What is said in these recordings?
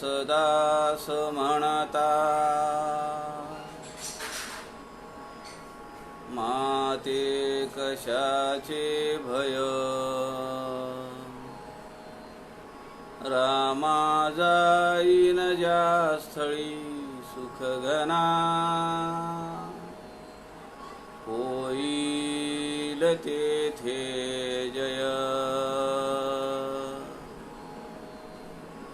दास म्हणता, माते कशाचे भय, रामा जाईन ज्या स्थळी सुख घना, होईल तेथे जय.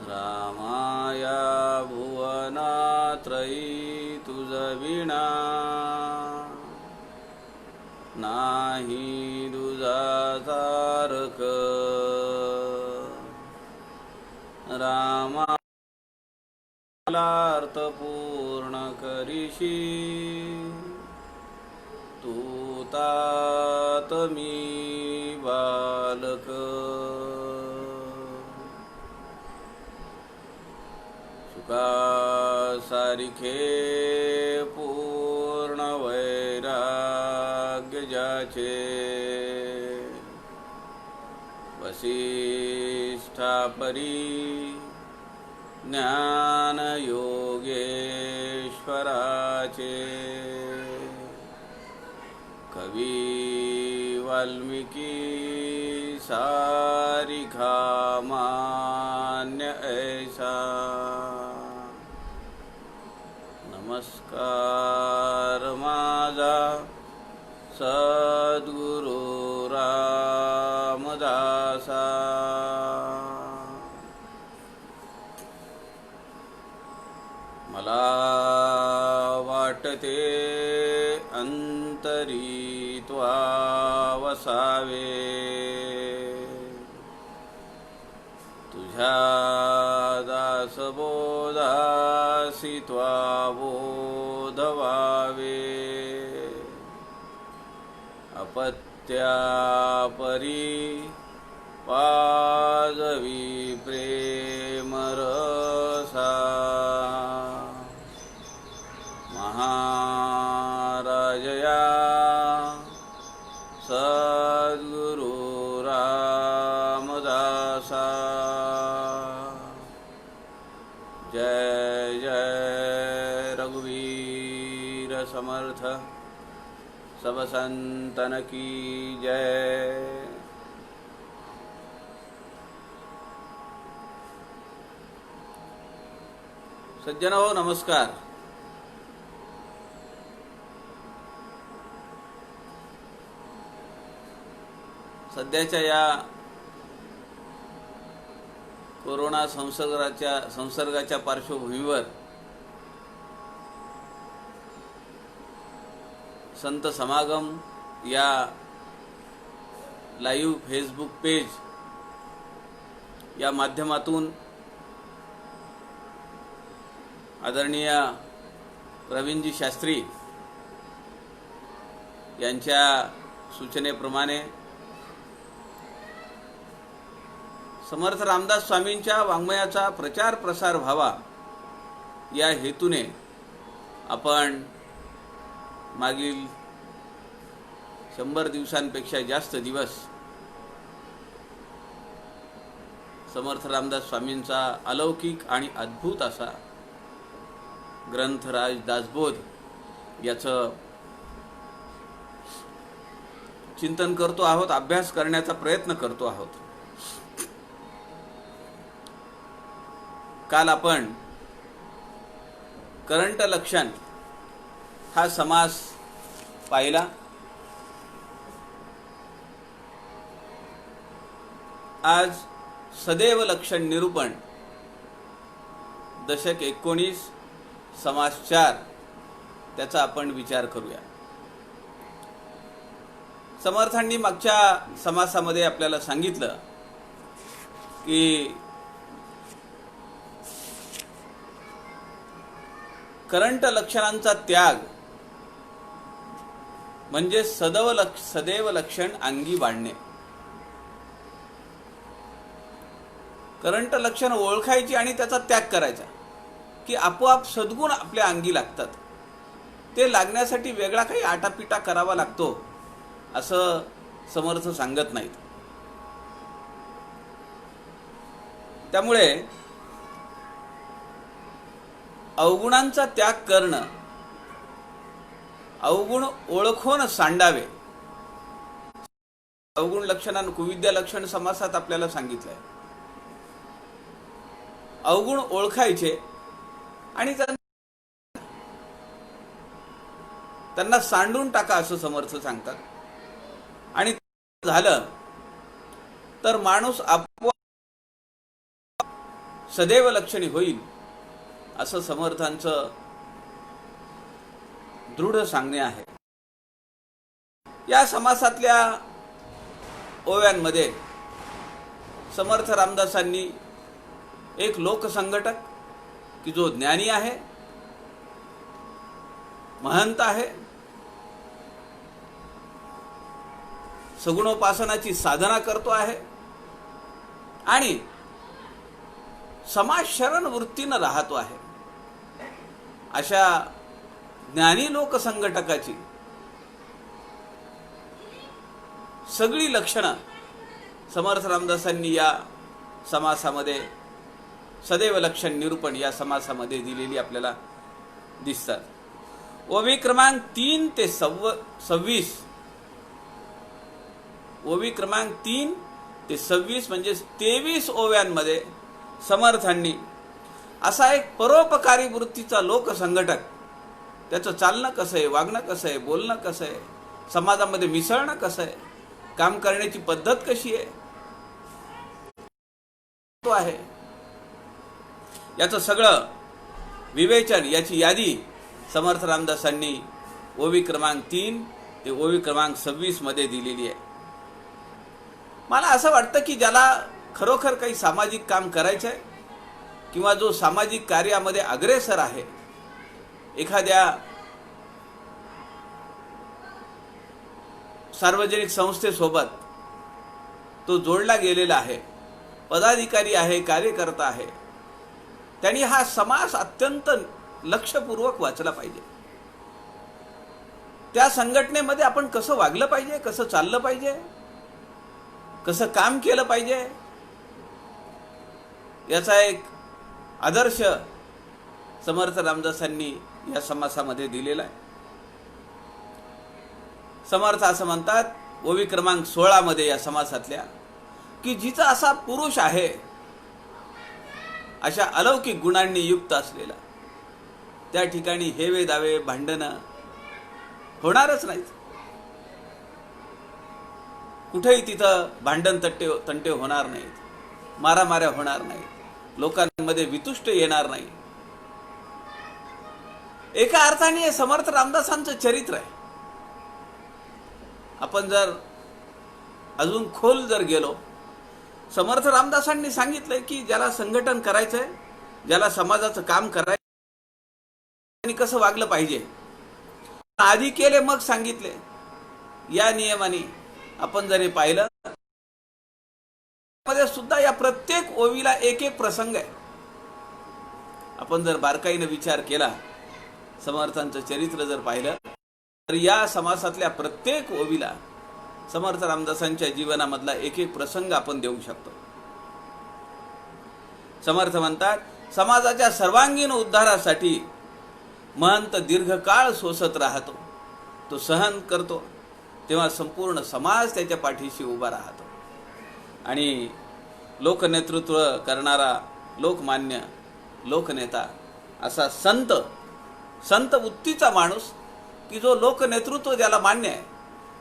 रामाया भुवनात्रयी तुझ विना, नाही दुजा तारक. रामालार्थ पूर्ण करीशी, तू तात मी बालक. सुका सारिखे पूर्ण वैराग्य ज्याचे, वसिष्ठापरी ज्ञान योगेश्वराचे. कवी वाल्मिकी सारिखा मान्य ऐसा, नमस्कार माझा सद्गुरु रामदासा. मला वाटते अंतरी त्वा वसावे, तुझ्या दासबोधासी त्वा बोधवावे. अपत्यापरी पाजवी प्रेमरसा, महाराजया सद्गुरु रामदासा. जय जय रघुवीर समर्थ, सब संतन की जय. सज्जनो नमस्कार. सध्याच्या या कोरोना संसर्गाच्या पार्श्वभूमीवर संत समागम या लाईव्ह फेसबुक पेज या माध्यमातून आदरणीय प्रवीणजी शास्त्री यांच्या सूचनेप्रमाणे समर्थ रामदास स्वामींच्या वाङ्मयाचा प्रचार प्रसार व्हावा या हेतूने आपण मागील 100 दिवसांपेक्षा जास्त दिवस समर्थ रामदास स्वामींचा अलौकिक आणि अद्भुत असा ग्रंथराज दासबोध याचं चिंतन करतो आहोत, अभ्यास करण्याचा प्रयत्न करतो आहोत. काल आपण करंट लक्षण हा समास पाहिला. आज सदैव लक्षण निरूपण दशक 19 समास 4 त्याचा आपण विचार करूया. समर्थांनी मागच्या समासामध्ये आपल्याला सांगितलं की करंट लक्षणांचा त्याग म्हणजे सदैव लक्षण अंगी बाळणे. करंट लक्षण ओळखायची आणि त्याचा त्याग करायचा की आपोआप सद्गुण आपल्या अंगी लागतात. ते लागण्यासाठी वेगळा काही आटापिटा करावा लागतो असं समर्थ सांगत नाहीत. त्यामुळे अवगुणांचा त्याग करणं, अवगुण ओळखून सांडावे. अवगुण लक्षणानं कुविद्या लक्षण समासात आपल्याला सांगितलंय. अवगुण ओळखायचे आणि त्यांना सांडून टाका असं समर्थ सांगतात. आणि झालं तर माणूस आपोआप सदैव लक्षणी होईल असं समर्थांचं दृढ सांगणे आहे. या समासातल्या ओव्यांमध्ये समर्थ रामदासांनी एक लोकसंघटक की जो ज्ञानी आहे, महंत आहे, सगुणोपासनाची साधना करतो आहे आणि समाज शरण वृत्तीनं राहतो आहे, अशा ज्ञानी लोकसंघटकाची सगळी लक्षणं समर्थ रामदासांनी या समासामध्ये सदैव लक्षण निरूपण या समासामध्ये दिलेली आपल्याला दिसतात. ओवी क्रमांक 3 ते 26, ओवी क्रमांक 3 ते 26 म्हणजे 23 ओव्यांमध्ये समर्थांनी असा एक परोपकारी वृत्तीचा लोकसंघटक, त्याचं चालणं कसं आहे, वागणं कसं आहे, बोलणं कसं आहे, समाजामध्ये मिसळणं कसं आहे, काम करण्याची पद्धत कशी आहे, तो आहे याचं सगळं विवेचन, याची यादी समर्थ रामदासांनी ओवी क्रमांक 3 ते ओवी क्रमांक 26 मध्ये दिलेली आहे. मला असं वाटतं की ज्याला खरोखर काही सामाजिक काम करायचं आहे किंवा जो सामाजिक कार्यामध्ये अग्रेसर आहे, एखाद्या सार्वजनिक संस्थेसोबत तो जोडला गेलेला आहे, पदाधिकारी आहे, कार्यकर्ता आहे, त्यांनी हा समास अत्यंत लक्षपूर्वक वाचला पाहिजे. त्या संघटनेमध्ये आपण कसं वागलं पाहिजे, कसं चाललं पाहिजे, कसं काम केलं पाहिजे, याचा एक आदर्श समर्थ रामदासांनी या समासामध्ये दिलेला आहे. समर्थ असं म्हणतात ओवी क्रमांक 16 मध्ये या समासातल्या की जिचा असा पुरुष आहे, अशा अलौकिक गुणांनी युक्त असलेला, त्या ठिकाणी हेवे दावे भांडणं होणारच नाहीत. कुठेही तिथं भांडण तंटे होणार नाहीत, मारामाऱ्या होणार नाहीत, लोकांमध्ये वितुष्ट येणार नाही. एका अर्थाने समर्थ रामदासांचं चरित्र आहे. आपण जर अजून खोल जर गेलो, समर्थ रामदासांनी सांगितलंय की ज्याला संघटन करायचंय, ज्याला समाजाचं काम करायचं आणि कसं वागलं पाहिजे, आधी केले मग सांगितले. या नियमाने आपण जर हे पाहिलं, मध्ये सुद्धा या प्रत्येक ओवीला एक एक प्रसंग आहे. आपण जर बारकाईने विचार केला, समर्थांचं चरित्र जर पाहिलं, तर या समासातल्या प्रत्येक ओवीला समर्थ रामदासांच्या जीवनामधला एक एक प्रसंग आपण देऊ शकतो. समर्थ म्हणतात, समाजाच्या सर्वांगीण उद्धारासाठी महंत दीर्घकाळ सोसत राहतो. तो सहन करतो तेव्हा संपूर्ण समाज त्याच्या पाठीशी उभा राहतो. आणि लोकनेतृत्व करणारा लोकमान्य लोकनेता असा संत वृत्तीचा माणूस की जो लोकनेतृत्व ज्याला मान्य आहे,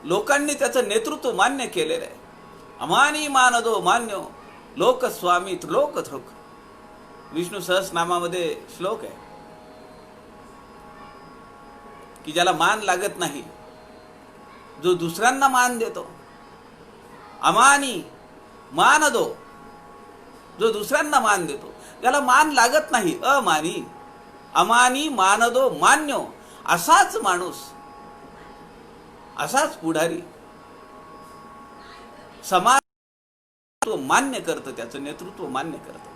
लोकांनी त्याचं नेतृत्व मान्य केलेलं आहे. अमानी मानदो मान्यो लोकस्वामी त्रिलोकथृक, विष्णू सहस्रनामामध्ये श्लोक आहे की ज्याला मान लागत नाही, जो दुसऱ्यांना मान देतो. अमानी मानदो, जो दुसऱ्यांना मान देतो, ज्याला मान लागत नाही, अमानी. अमानी मानदो मान्यो, असाच माणूस, असाच पुढारी समाज तो मान्य करतं, त्याचं नेतृत्व मान्य करतं.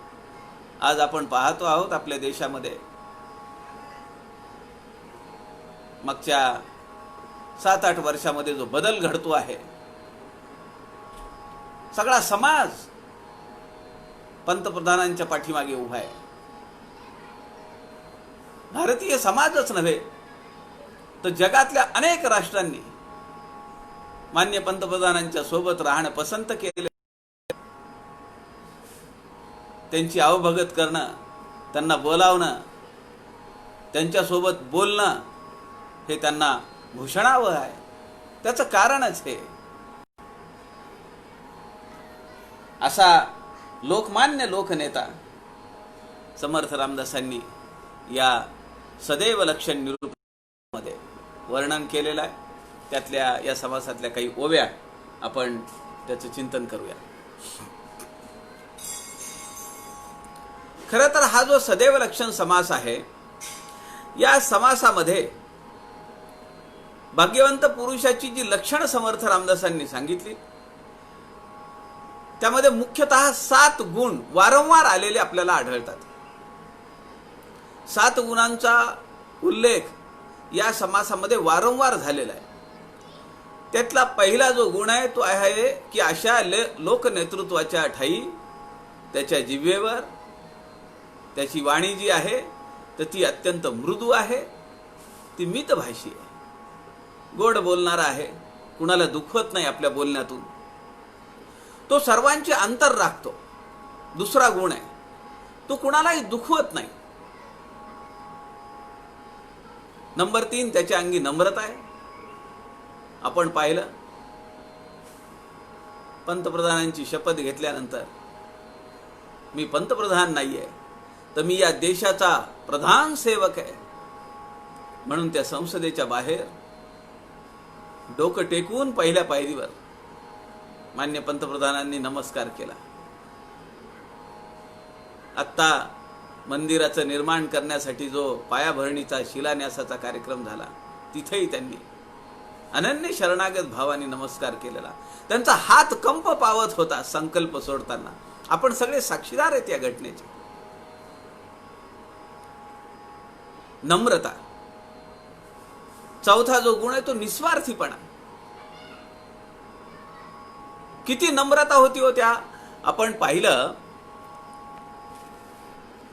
आज आपण पाहतो आहोत आपल्या देशामध्ये मागच्या 7-8 वर्षामध्ये जो बदल घडतो आहे, सगळा समाज पंतप्रधानांच्या पाठीमागे उभा आहे. भारतीय समाजच नव्हे तर जगातल्या अनेक राष्ट्रांनी मान्य पंतप्रधानांच्या सोबत राहणं पसंत केले. त्यांची अवभगत करणं, त्यांना बोलावणं, त्यांच्यासोबत बोलणं हे त्यांना भूषणावं आहे. त्याचं कारणच हे. असा लोकमान्य लोकनेता समर्थ रामदासांनी या सदैव लक्षण निरूपणामध्ये वर्णन केलेलं आहे. त्यातल्या या समासातल्या काही ओव्या आपण त्याचं चिंतन करूया. खरं तर हा जो सदैव लक्षण समास आहे, या समासामध्ये भाग्यवंत पुरुषाची जी लक्षण समर्थ रामदासांनी सांगितली, त्यामध्ये मुख्यतः 7 गुण वारंवार आलेले आपल्याला आढळतात. 7 गुणांचा उल्लेख या समासामध्ये वारंवार झालेला आहे. त्यातला पहिला जो गुण आहे तो आहे की अशा लोकनेतृत्वाच्या ठाई त्याच्या जिव्हेवर त्याची वाणी जी आहे तर ती अत्यंत मृदू आहे, ती मितभाषी आहे, गोड बोलणारा आहे, कुणाला दुखवत नाही आपल्या बोलण्यातून, तो सर्वांचे अंतर राखतो. दुसरा गुण आहे, तो कुणालाही दुखवत नाही. नंबर 3, त्याच्या अंगी नम्रता आहे. आपण पाहिलं पंतप्रधानांची शपथ घेतल्यानंतर, मी पंतप्रधान नाहीये तर मी या देशाचा प्रधान सेवक आहे म्हणून त्या संसदेच्या बाहेर डोकं टेकवून पहिल्या पायरीवर मान्य पंतप्रधानांनी नमस्कार केला. आत्ता मंदिराचं निर्माण करण्यासाठी जो पायाभरणीचा शिलान्यासाचा कार्यक्रम झाला, तिथेही त्यांनी अनन्य शरणागत भावाने नमस्कार केलेला. त्यांचा हात कंप पावत होता संकल्प सोडताना. आपण सगळे साक्षीदार आहेत या घटनेचे. नम्रता. चौथा जो गुण आहे तो निस्वार्थीपणा. किती नम्रता होती हो त्या. आपण पाहिलं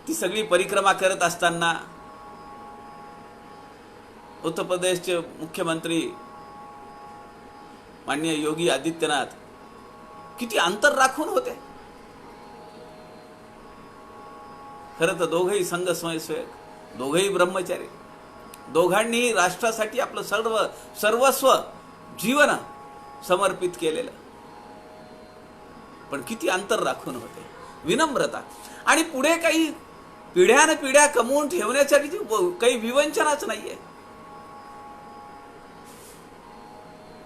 ती सगळी परिक्रमा करत असताना उत्तर प्रदेशचे मुख्यमंत्री माननीय योगी आदित्यनाथ किती अंतर राखून होते. खरं तर दोघेही संघ स्वयंसेवक, दोघेही ब्रह्मचारी, दोघांनीही राष्ट्रासाठी आपलं सर्वस्व जीवन समर्पित केलेलं, पण किती अंतर राखून होते. विनम्रता. आणि पुढे काही पिढ्यानपिढ्या कमवून ठेवण्यासाठी काही विवंचनाच नाहीये.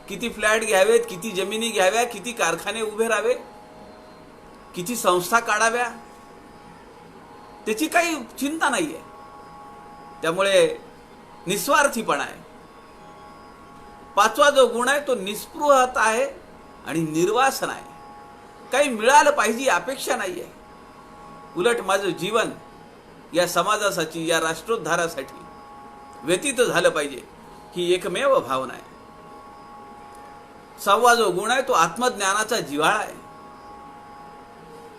किती फ्लॅट घ्यावेत, किती जमिनी घ्याव्या, किती कारखाने उभे राहावे, किती संस्था काढाव्या, त्याची काही चिंता नाहीये. त्यामुळे निस्वार्थीपणा आहे. पाचवा जो गुण आहे तो निस्पृहता आहे आणि निर्वासन आहे. काही मिळालं पाहिजे अपेक्षा नाहीये. उलट माझं जीवन या समाजासाठी, या राष्ट्रोद्धारासाठी व्यतीत झालं पाहिजे, ही एकमेव भावना आहे. सहावा जो गुण आहे तो आत्मज्ञानाचा जिव्हाळा आहे.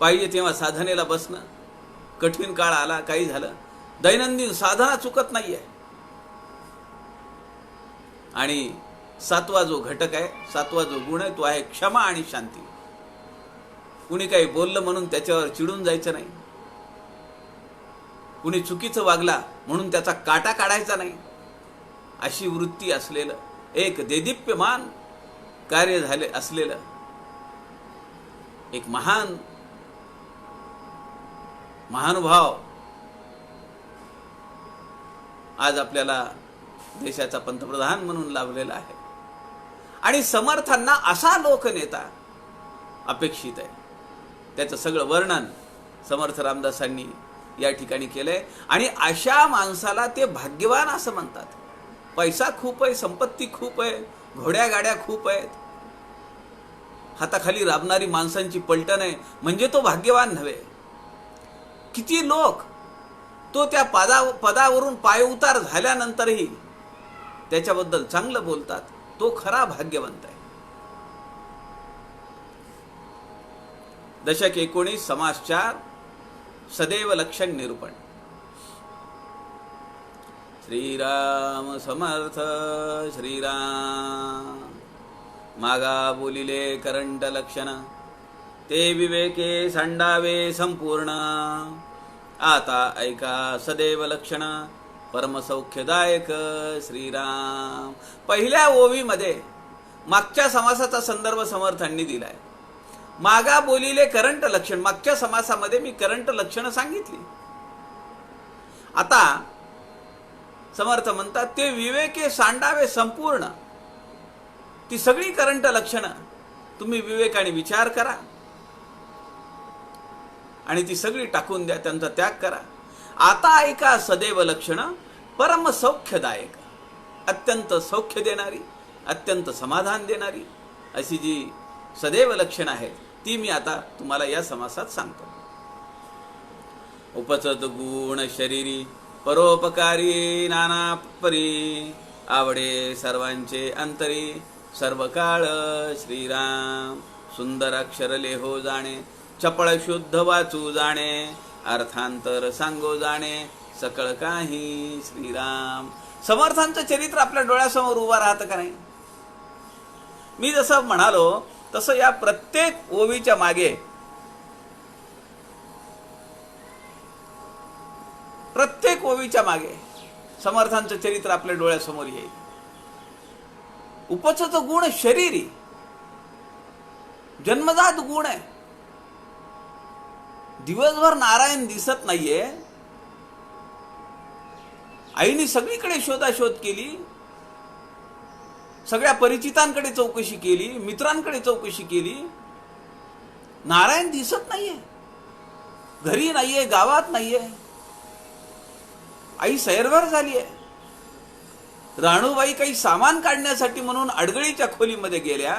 पाहिजे तेव्हा साधनेला बसणं, कठीण काळ आला, काही झालं, दैनंदिन साधना चुकत नाहीये. आणि सातवा जो घटक आहे, सातवा जो गुण आहे तो आहे क्षमा आणि शांती. कुणी काही बोललं म्हणून त्याच्यावर चिडून जायचं नाही. कुणी चुकीचं वागला म्हणून त्याचा काटा काढायचा नाही. अशी वृत्ती असलेलं एक देदीप्यमान कार्य झाले असलेलं एक महानुभाव आज आपल्याला देशाचा पंतप्रधान म्हणून लाभलेला आहे. आणि समर्थांना असा लोकनेता अपेक्षित आहे. त्याचं सगळं वर्णन समर्थ रामदासांनी या ठिकाणी केलंय. आणि अशा माणसाला ते भाग्यवान असं म्हणतात. पैसा खूप आहे, संपत्ती खूप आहे, घोड्या गाड्या खूप आहेत, हाताखाली राबणारी माणसांची पलटण आहे, म्हणजे तो भाग्यवान नव्हे. किती लोक तो त्या पदावरून पायउतार झाल्यानंतरही त्याच्याबद्दल चांगलं बोलतात, तो खरा भाग्यवंत आहे. दशक 19 समास 4 सदैव लक्षण निरूपण. श्रीराम समर्थ श्रीराम. मागा बोलिले करंट लक्षण, ते विवेके सांडावे संपूर्ण. आता ऐका सदैव लक्षण, परमसौख्यदायक श्रीराम. पहिल्या ओवीमध्ये मागच्या समासाचा संदर्भ समर्थांनी दिलाय. मागा बोलिले करंट लक्षण, मागच्या समासामध्ये मी करंट लक्षण सांगितली. आता समर्थ म्हणतात ते विवेके सांडावे संपूर्ण. ती सगळी करंट लक्षणं तुम्ही विवेकाने विचार करा आणि ती सगळी टाकून द्या, त्यांचा त्याग करा. आता ऐका सदैव लक्षण, परम सौख्यदायक, अत्यंत सौख्य देणारी, अत्यंत समाधान देणारी अशी जी सदैव लक्षण आहेत ती मी आता तुम्हाला या समासात सांगतो. उपसत गुण शरीरी, परोपकारी नाना परी, आवडे सर्वांचे अंतरी, सर्व काळ श्रीराम. सुंदर अक्षर लेहो जाणे, चपळ शुद्ध वाचू जाणे, अर्थांतर सांगो जाणे, सकळ काही श्रीराम. समर्थांचं चरित्र आपल्या डोळ्यासमोर उभा राहतं का नाही? मी जसं म्हणालो तसं या प्रत्येक ओवीच्या मागे, प्रत्येक ओवीच्या मागे समर्थांचं चरित्र आपल्या डोळ्यासमोर येईल. उपसत गुण शरीरी, जन्मजात गुण आहे. दिवसभर नारायण दिसत नाहीये. आईने सगळीकडे शोधाशोध केली, सगळ्या परिचितांकडे चौकशी केली, मित्रांकडे चौकशी केली. नारायण दिसत नाहीये, घरी नाहीये, गावात नाहीये. आई सैरभर झाली आहे. राणूबाई काही सामान काढण्यासाठी म्हणून अडगळीच्या खोलीमध्ये गेल्या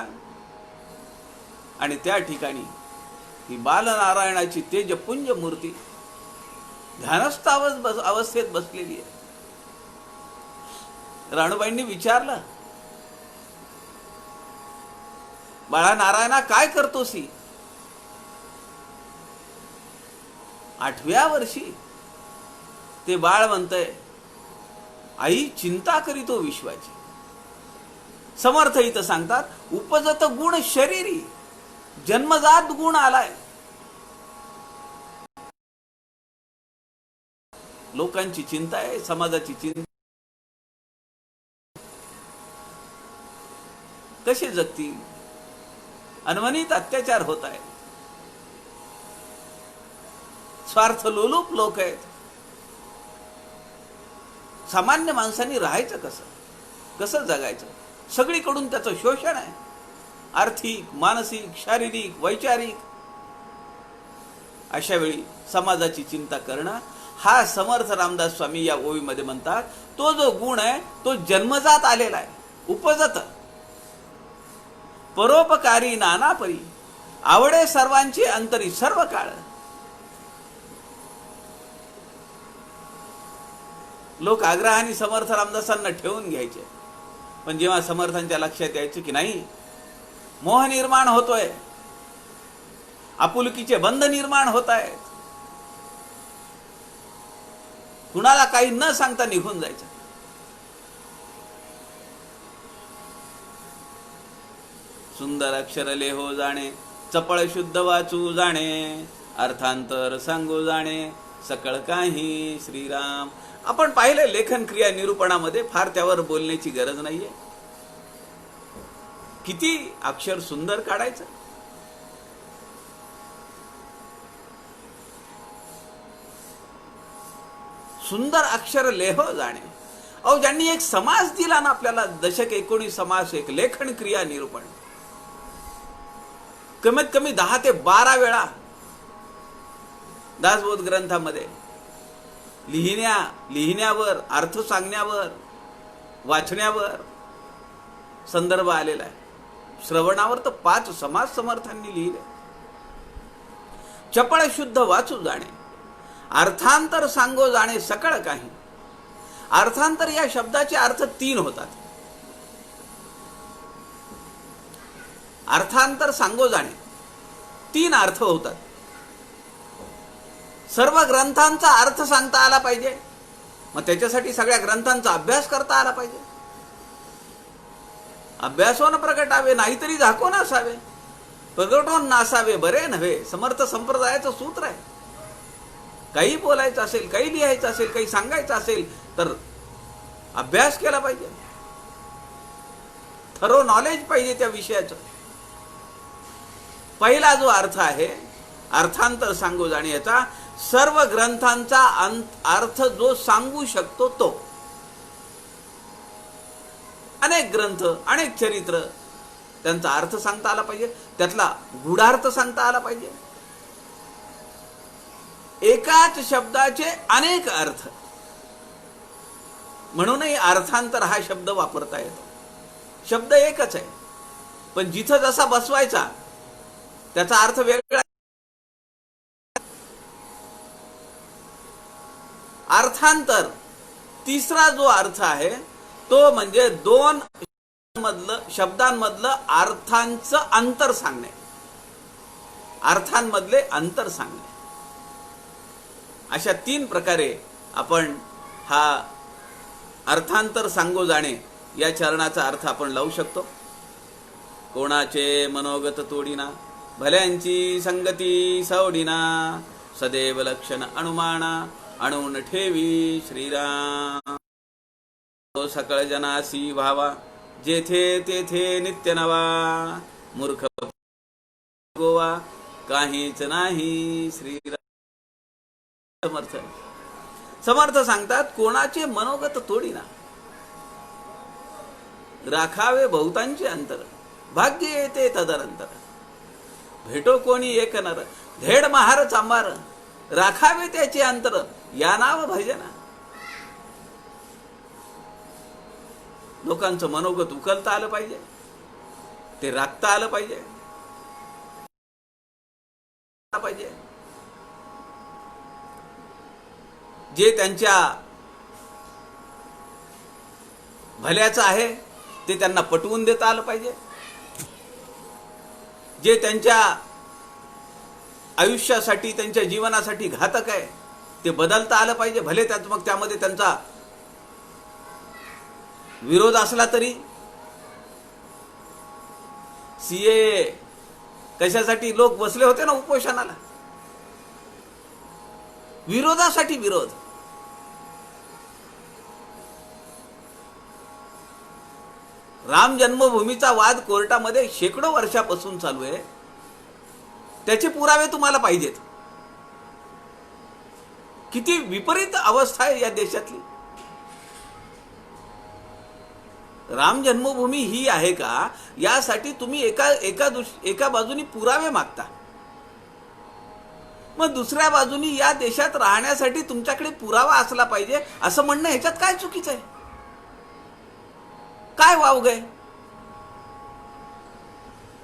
आणि त्या ठिकाणी ही बालनारायणाची तेजपुंज मूर्ती ध्यानस्थ अवस्थेत बसलेली आहे. राणूबाईंनी विचारलं, बाळा नारायणा काय करतोसी? 8व्या वर्षी ते बाळ म्हणतंय, आई चिंता करीतो विश्वाची. समर्थ इथं सांगतात उपजत गुण शरीरी, जन्मजात गुण आलाय. लोकांची चिंता आहे, समाजाची चिंता. कसे जगतील? अनवनीत अत्याचार होत आहेत. स्वार्थ लोलूप लोक आहेत. सामान्य माणसांनी राहायचं कसं, कसं जगायचं? सगळीकडून त्याचं शोषण आहे, आर्थिक, मानसिक, शारीरिक, वैचारिक. अशा वेळी समाजाची चिंता करणं हा समर्थ रामदास स्वामी या ओवीमध्ये म्हणतात तो जो गुण आहे तो जन्मजात आलेला आहे. उपजत, परोपकारी नाना परी, आवडे सर्वांची अंतरी, सर्व काळ. लोक आग्रहाने समर्थ रामदासांना ठेवून घ्यायचे, पण जेव्हा समर्थांच्या लक्षात यायचे की नाही, मोह निर्माण होतोय, आपुलकीचे बंध निर्माण होत आहेत, कुणाला काही न सांगता निघून जायचं. सुंदर अक्षर लेहो जाणे, चपळ शुद्ध वाचू जाणे, अर्थांतर सांगू जाणे, सकळ काही श्रीराम. आपण पाहिलं लेखन क्रिया निरूपणामध्ये फार त्यावर बोलण्याची गरज नाहीये. किती अक्षर सुंदर काढायचं. सुंदर अक्षर लेहो जाणे. अहो ज्यांनी एक समास दिला ना आपल्याला, दशक 19 समास, एक लेखन क्रिया निरूपण, कमीत कमी 10 ते 12 वेळा दासबोध ग्रंथामध्ये लिहिण्यावर, अर्थ सांगण्यावर, वाचण्यावर संदर्भ आलेला आहे. श्रवणावर तर 5 समास समर्थांनी लिहिले. चपळ शुद्ध वाचू जाणे, अर्थांतर सांगो जाणे, सकळ काही. अर्थांतर या शब्दाचे अर्थ 3 होतात. अर्थांतर सांगो जाणे 3 अर्थ होतात. सर्व ग्रंथांचा अर्थ सांगता आला पाहिजे, मग त्याच्यासाठी सगळ्या ग्रंथांचा अभ्यास करता आला पाहिजे. अभ्यासोन प्रगटावे नाहीतरी झाकोन असावे, प्रगटोन नासावे बरे नव्हे. समर्थ संप्रदायाचं सूत्र आहे. काही बोलायचं असेल, काही लिहायचं असेल, काही सांगायचं असेल तर अभ्यास केला पाहिजे. थरो नॉलेज पाहिजे त्या विषयाचं. पहिला जो अर्थ आहे अर्थांतर सांगू जाण्याचा, सर्व ग्रंथांचा अर्थ जो सांगू शकतो तो. अनेक ग्रंथ, अनेक चरित्र, त्यांचा अर्थ सांगता आला पाहिजे, त्यातला गूढार्थ सांगता आला पाहिजे. एकाच शब्दाचे अनेक अर्थ, म्हणूनही अर्थांतर हा शब्द वापरता येतो. शब्द एकच आहे, पण जिथं जसा बसवायचा त्याचा अर्थ वेगळा. अर्थांतर तिसरा जो अर्थ आहे तो म्हणजे दोन शब्दांमधलं अर्थांचं अंतर सांगणे, अर्थांमधले अंतर सांगणे. अशा 3 प्रकारे आपण हा अर्थांतर सांगू जाणे या चरणाचा अर्थ आपण लावू शकतो. कोणाचे मनोगत तोडीना, भल्यांची संगती सोडीना, सदैव लक्षण अनुमाना, आणून ठेवी श्रीराम. तो सकळ जनासी व्हावा, जेथे तेथे नित्य नवा. मूर्ख गोवा काहीच नाही श्रीराम. समर्थ सांगतात, कोणाचे मनोगत तोडीना, राखावे बहुतांचे अंतर. भाग्य येते तदनंतर, भेटो कोणी एक नर. धेड महार चांबार, राखावे त्याचे अंतर. या नाव भजना. लोकांचं मनोगत उकलता आलं पाहिजे, ते राखता आलं पाहिजे. जे त्यांच्या भल्याचं आहे ते त्यांना पटवून देता आलं पाहिजे. जे त्यांच्या आयुष्यासाठी, त्यांच्या जीवनासाठी घातक आहे ते बदलता आलं पाहिजे. भले मग त्यामध्ये त्यांचा विरोध असला तरी. सीए कशासाठी लोक बसले होते ना उपोषणाला, विरोधासाठी विरोध. राम जन्मभूमीचा वाद कोर्टामध्ये शेकडो वर्षापासून चालू आहे. त्याचे पुरावे तुम्हाला पाहिजेत. किती विपरीत अवस्था आहे या देशातली. राम जन्मभूमी ही आहे का यासाठी तुम्ही एका बाजूनी पुरावे मागता, मग दुसऱ्या बाजूनी या देशात राहण्यासाठी तुमच्याकडे पुरावा असला पाहिजे असं म्हणणं ह्याच्यात काय चुकीचं आहे? काय वावगं?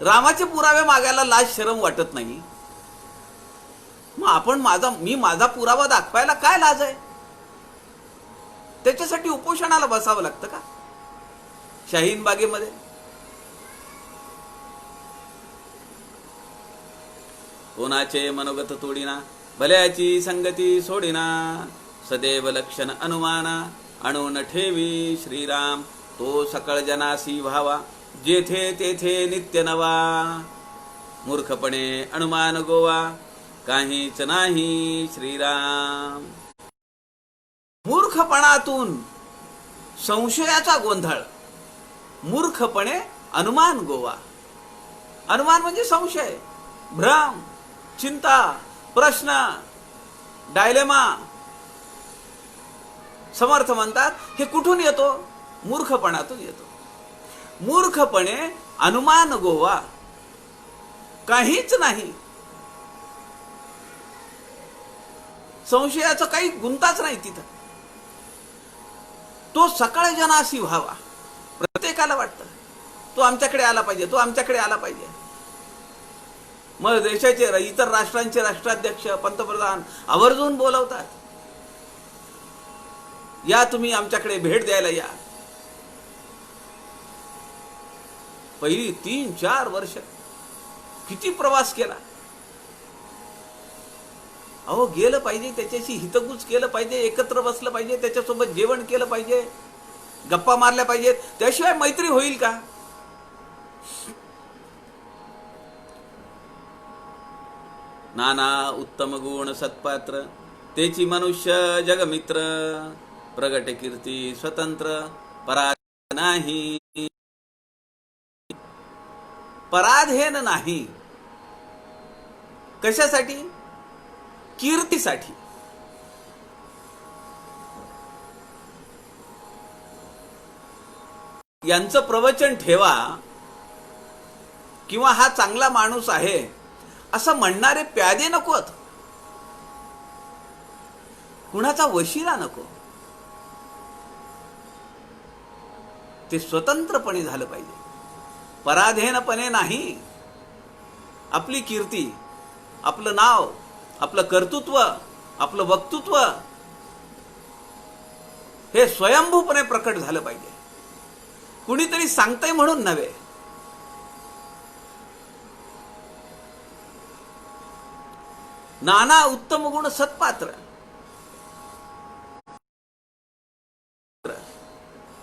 रामाचे पुरावे मागायला लाज शरम वाटत नाही, मग आपण माझा पुरावा दाखवायला काय लाज आहे? त्याच्यासाठी उपोषणाला बसावं लागतं का शाहीन बागेमध्ये? कोणाचे मनोगत तोडीना, भल्याची संगती सोडीना, सदैव लक्षण अनुमाना, आणून ठेवी श्रीराम. तो सकळ जनासी व्हावा, जेथे तेथे नित्य नवा. मूर्खपणे अनुमान गोवा, काहीच नाही श्रीराम. मूर्खपणातून संशयाचा गोंधळ, मूर्खपणे अनुमान गोवा. अनुमान म्हणजे संशय, भ्रम, चिंता, प्रश्न, डायलेमा. समर्थ म्हणतात हे कुठून येतो? मूर्खपणातून येतो. मूर्खपणे अनुमान गोवा, काहीच नाही. संशयाचं काही गुंताच नाही तिथं. तो सकळ जनासी व्हावा. प्रत्येकाला वाटतं तो आमच्याकडे आला पाहिजे, तो आमच्याकडे आला पाहिजे. मग देशाचे इतर राष्ट्रांचे राष्ट्राध्यक्ष, पंतप्रधान आवर्जून बोलवतात, या तुम्ही आमच्याकडे भेट द्यायला या. पहिली 3-4 वर्ष किती प्रवास केला. अहो गेलं पाहिजे, त्याच्याशी हितगुज केलं पाहिजे, एकत्र बसलं पाहिजे, त्याच्यासोबत जेवण केलं पाहिजे, गप्पा मारल्या पाहिजेत, त्याशिवाय मैत्री होईल का? नाना उत्तम गुण सत्पात्र, तेची मनुष्य जगमित्र, प्रगट कीर्ती स्वतंत्र, पराध नाही, पराधीन नाही. कशासाठी? कीर्तीसाठी. यांचं प्रवचन ठेवा किंवा हा चांगला माणूस आहे असं म्हणणारे प्यादे नकोत, कुणाचा वशिला नको. ते स्वतंत्रपणे झालं पाहिजे, पराधीनपणे नाही. आपली कीर्ती, आपलं नाव, आपलं कर्तृत्व, आपलं वक्तृत्व हे स्वयंभूपणे प्रकट झालं पाहिजे, कुणीतरी सांगतंय म्हणून नव्हे. नाना उत्तम गुण सत्पात्र,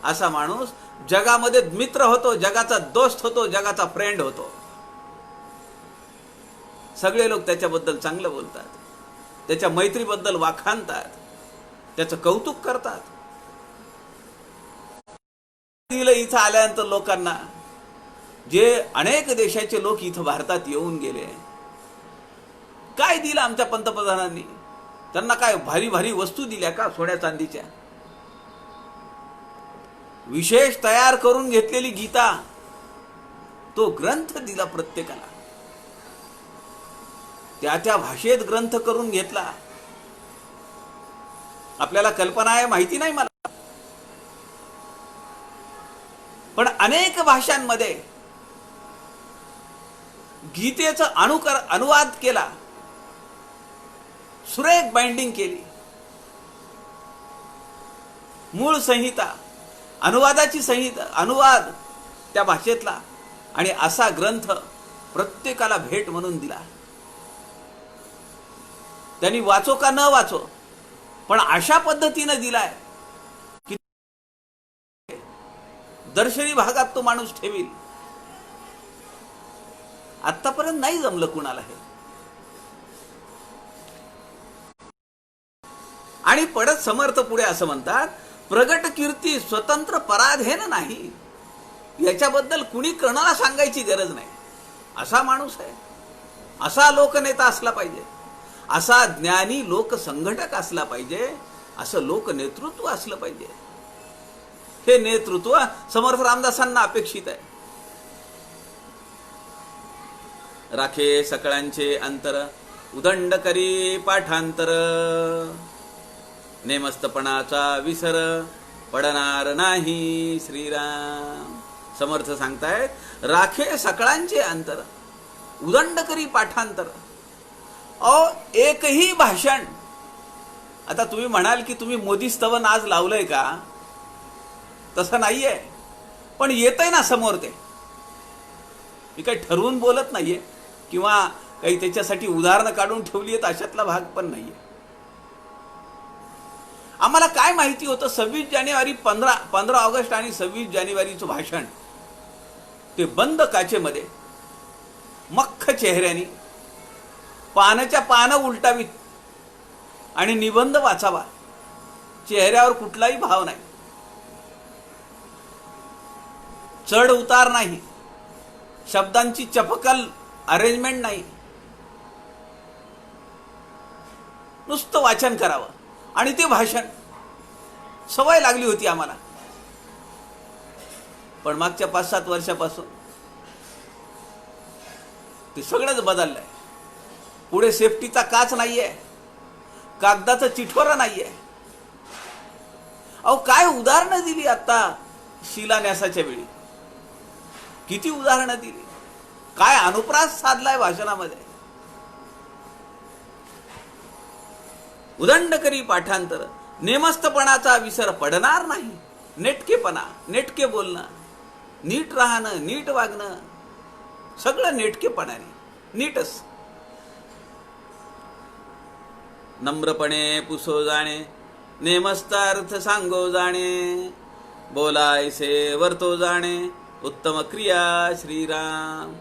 असा माणूस जगामध्ये मित्र होतो, जगाचा दोस्त होतो, जगाचा फ्रेंड होतो. सगळे लोक त्याच्याबद्दल चांगलं बोलतात, त्याच्या मैत्रीबद्दल वाखाणतात, त्याचं कौतुक करतात. दिलं इथं आल्यानंतर लोकांना, जे अनेक देशाचे लोक इथं भारतात येऊन गेले, काय दिलं आमच्या पंतप्रधानांनी? त्यांना काय भारी भारी वस्तू दिल्या का सोन्या चांदीच्या? विशेष तयार करून घेतलेली गीता, तो ग्रंथ दिला प्रत्येकाला, त्या त्या भाषेत ग्रंथ करून घेतला. आपल्याला कल्पना आहे माहिती नाही मला, पण अनेक भाषांमध्ये गीतेचा अनुवाद केला, सुरेख बाइंडिंग केली, मूळ संहिता, अनुवादाची संहिता, अनुवाद त्या भाषेतला, आणि असा ग्रंथ प्रत्येकाला भेट म्हणून दिला. त्यांनी वाचो का न वाचो, पण अशा पद्धतीने दिलाय की दर्शनी भागात तो माणूस ठेवील. आतापर्यंत नाही जमलं कुणाला हे. आणि पडत समर्थ पुढे असं म्हणतात, प्रगट कीर्ती स्वतंत्र, पराधीन नाही. याच्याबद्दल कुणी कोणाला सांगायची गरज नाही. असा माणूस आहे, असा लोकनेता असला पाहिजे, असा ज्ञानी लोकसंघटक असला पाहिजे, असं लोकनेतृत्व असलं पाहिजे. हे नेतृत्व समर्थ रामदासांना अपेक्षित आहे. राखे सकळांचे अंतर, उदंड करी पाठांतर, नेमस्तपणाचा विसर पडणार नाही. श्रीराम समर्थ सांगतायत, राखे सकळांचे अंतर, उदंड करी पाठांतर. एकही भाषण, आता तुम्ही म्हणाल की तुम्ही मोदी स्तवन आज लावलंय का? तसं नाहीये, पण येतंय ना समोर ते. मी काही ठरवून बोलत नाहीये किंवा काही त्याच्यासाठी उदाहरणं काढून ठेवली आहेत अशातला भाग पण नाहीये. आम्हाला काय माहिती होतं 26 जानेवारी 15 ऑगस्ट आणि 26 जानेवारीचं भाषण ते बंद काचेमध्ये मख्ख चेहऱ्याने पानाच्या पानं उलटावीत आणि निबंध वाचावा. चेहऱ्यावर कुठलाही भाव नाही, चढ उतार नाही, शब्दांची चपकल अरेंजमेंट नाही, नुसतं वाचन करावं आणि ते भाषण. सवय लागली होती आम्हाला. पण मागच्या 5-7 वर्षापासून ते सगळंच बदललंय. पुढे सेफ्टीचा काच नाहीये, कागदाचं चिठोरं नाहीये. अहो काय उदाहरणं दिली आता शिलान्यासाच्या वेळी, किती उदाहरणं दिली, काय अनुप्रास साधलाय भाषणामध्ये. उदंड करी पाठांतर, नेमस्तपणाचा विसर पडणार नाही. नेटकेपणा, नेटके बोलणं, नीट राहणं, नीट वागणं, सगळं नेटकेपणाने, नीटच. नम्रपणे पुसो जाणे, नेमस्तार्थ सांगो जाणे, बोलायसे वर्तो जाणे, उत्तम क्रिया श्रीराम.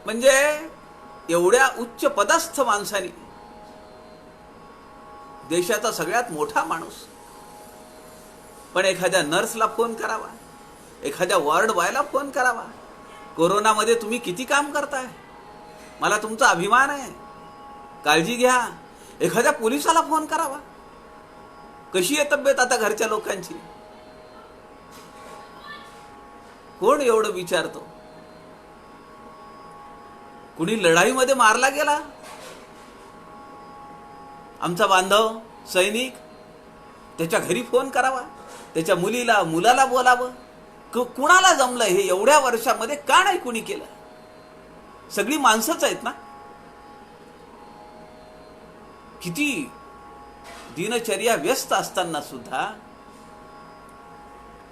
म्हणजे एवढ्या उच्च पदस्थ माणसाने, देशाचा सगळ्यात मोठा माणूस, पण एखाद्या नर्सला फोन करावा, एखाद्या वॉर्ड बॉयला फोन करावा, कोरोनामध्ये तुम्ही किती काम करताय, मला तुमचा अभिमान आहे, काळजी घ्या, एखाद्या पोलिसाला फोन करावा, कशी आहे तब्येत आता घरच्या लोकांची, कोण एवढं विचारतो. कुणी लढाईमध्ये मारला गेला, आमचा बांधव सैनिक, त्याच्या घरी फोन करावा, त्याच्या मुलीला मुलाला बोलावं. कुणाला जमलं हे एवढ्या वर्षामध्ये? का नाही कुणी केलं? सगळी माणसंच आहेत ना. किती दिनचर्या व्यस्त असताना सुद्धा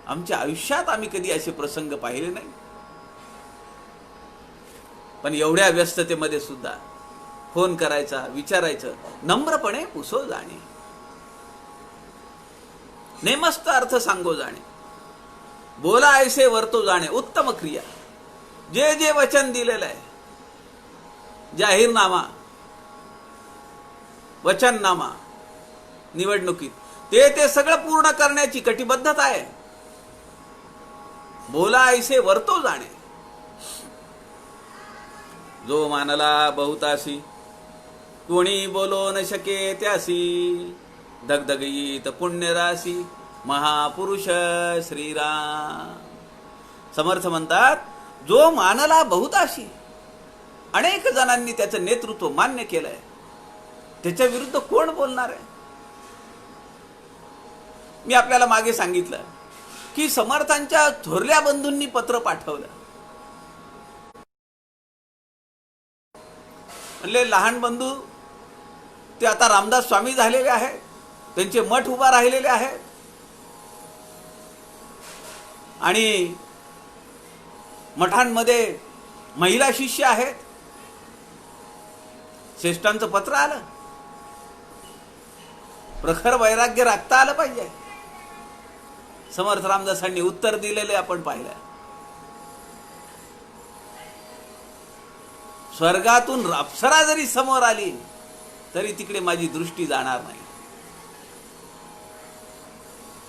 आमच्या आयुष्यात आम्ही कधी असे प्रसंग पाहिले नाही. पण एवढ्या व्यस्ततेमध्ये सुद्धा फोन करायचा, विचारायचं, नम्रपणे पुसो जाणे, नेमस्त अर्थ सांगो जाणे, बोला ऐसे वर्तो जाणे, उत्तम क्रिया. जे जे वचन दिलेलं आहे, जाहीरनामा, वचननामा, निवडणुकीत, ते सगळं पूर्ण करण्याची कटिबद्धता आहे. बोला ऐसे वर्तो जाणे. जो मानला बहुतासी, कोणी बोलो न शके त्यासी, धगधगीत पुण्यराशी, महापुरुष श्रीराम. समर्थ म्हणतात, जो मानला बहुताशी, अनेक जणांनी त्याचं नेतृत्व मान्य केलंय, त्याच्या विरुद्ध कोण बोलणार आहे? मी आपल्याला मागे सांगितलं की समर्थांच्या थोरल्या बंधूंनी पत्र पाठवलं. म्हणले लहान बंधू ते आता रामदास स्वामी झालेले आहेत, त्यांचे मठ उभा राहिलेले आहेत, आणि मठांमध्ये महिला शिष्य आहेत. श्रेष्ठांचं पत्र आलं, प्रखर वैराग्य राखता आलं पाहिजे. समर्थ रामदासांनी उत्तर दिलेले आपण पाहिलं. स्वर्गातून अप्सरा जरी समोर आली तरी तिकडे माझी दृष्टी जाणार नाही.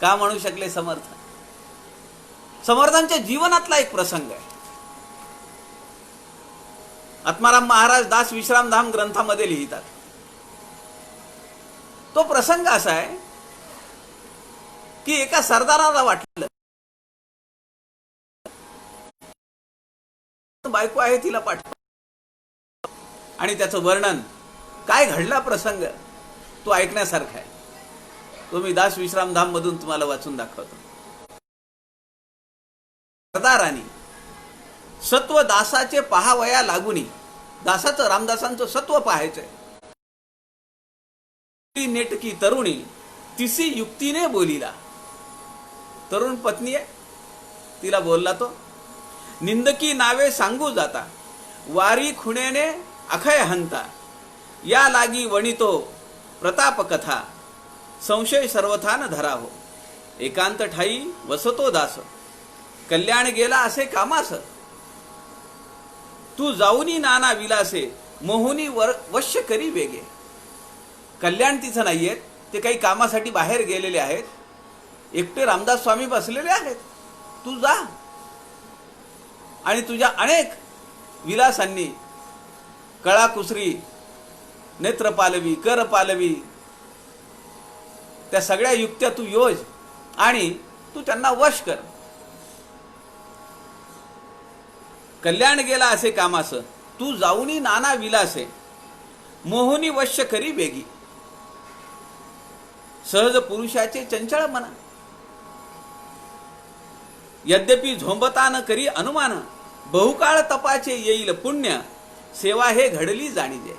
का म्हणू शकले समर्थ? समर्थांच्या जीवनातला एक प्रसंग आहे. आत्माराम महाराज दास विश्राम धाम ग्रंथामध्ये लिहितात. तो प्रसंग असा आहे की एका सरदाराला वाटलं बायको आहे, तिला पाठव, आणि त्याचं वर्णन, काय घडला प्रसंग, तो ऐकण्यासारखा आहे. तो मी दास विश्राम धाम मधून तुम्हाला वाचून दाखवतो. सरदारानी सत्व दासाचे पहावया लागुनी, दासाचं रामदासांचं सत्व पाहायचंय. नेटकी तरुणी तिसी युक्तीने बोलिला. तरुण पत्नी आहे, तिला बोलला तो, निंदकी नावे सांगू जाता, वारी खुणेने अखय हंता, या लागी वणितो प्रताप कथा, संशय सर्वथान धरा हो, एकांत ठाई वसतो दास, कल्याण गेला असे कामास, तू जाऊनी नाना विलासे, मोहुनी वश्य करी वेगे. कल्याण तिथं नाहीयेत, ते काही कामासाठी बाहेर गेलेले आहेत, एकटे रामदास स्वामी बसलेले आहेत. तू जा आणि तुझ्या अनेक विलासांनी कळाकुसरी, नेत्र पालवी, कर पालवी, त्या सगळ्या युक्त्या तू योज आणि तू त्यांना वश कर. कल्याण गेला असे कामास, तू जाऊनी नाना विलासे, मोहुनी वश्य करी वेगी. सहज पुरुषाचे चंचळ मना, यद्यपि झोंबता न करी अनुमान, बहुकाळ तपाचे येईल पुण्य, सेवा हे घडली जाणीजे.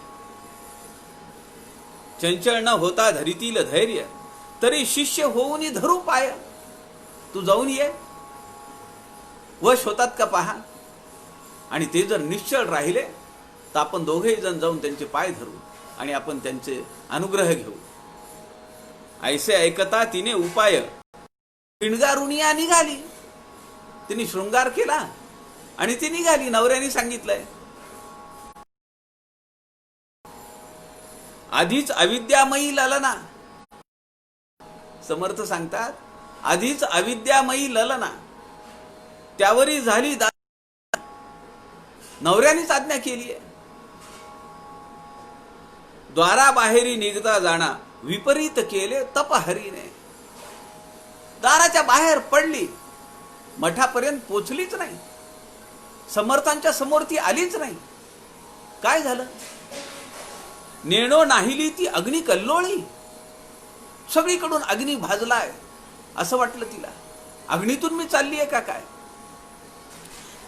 चंचळ न होता धरितील धैर्य, तरी शिष्य होऊन धरू पाय. तू जाऊन ये, वश होतात का पहा, आणि ते जर निश्चळ राहिले तर आपण दोघेही जण जाऊन त्यांचे पाय धरू आणि आपण त्यांचे अनुग्रह घेऊ. ऐसे ऐकता तिने उपाय पिणगारुनिया निघाली. तिने शृंगार केला आणि ती निघाली. नवऱ्याने सांगितलंय. आधीच अविद्यामयी ललना. समर्थ सांगतात आधीच अविद्यामयी ललना त्यावरी झाली. नवऱ्यानेच आज्ञा केली आहे. द्वाराबाहेरी निघता जाणा विपरीत केले तप हरीने. दाराच्या बाहेर पडली, मठापर्यंत पोचलीच नाही, समर्थांच्या समोर ती आलीच नाही. काय झालं? नेणो नाहिली ती अग्नी कल्लोळी. सगळीकडून अग्नी भाजलाय असं वाटलं तिला. अग्नीतून मी चालली आहे का काय?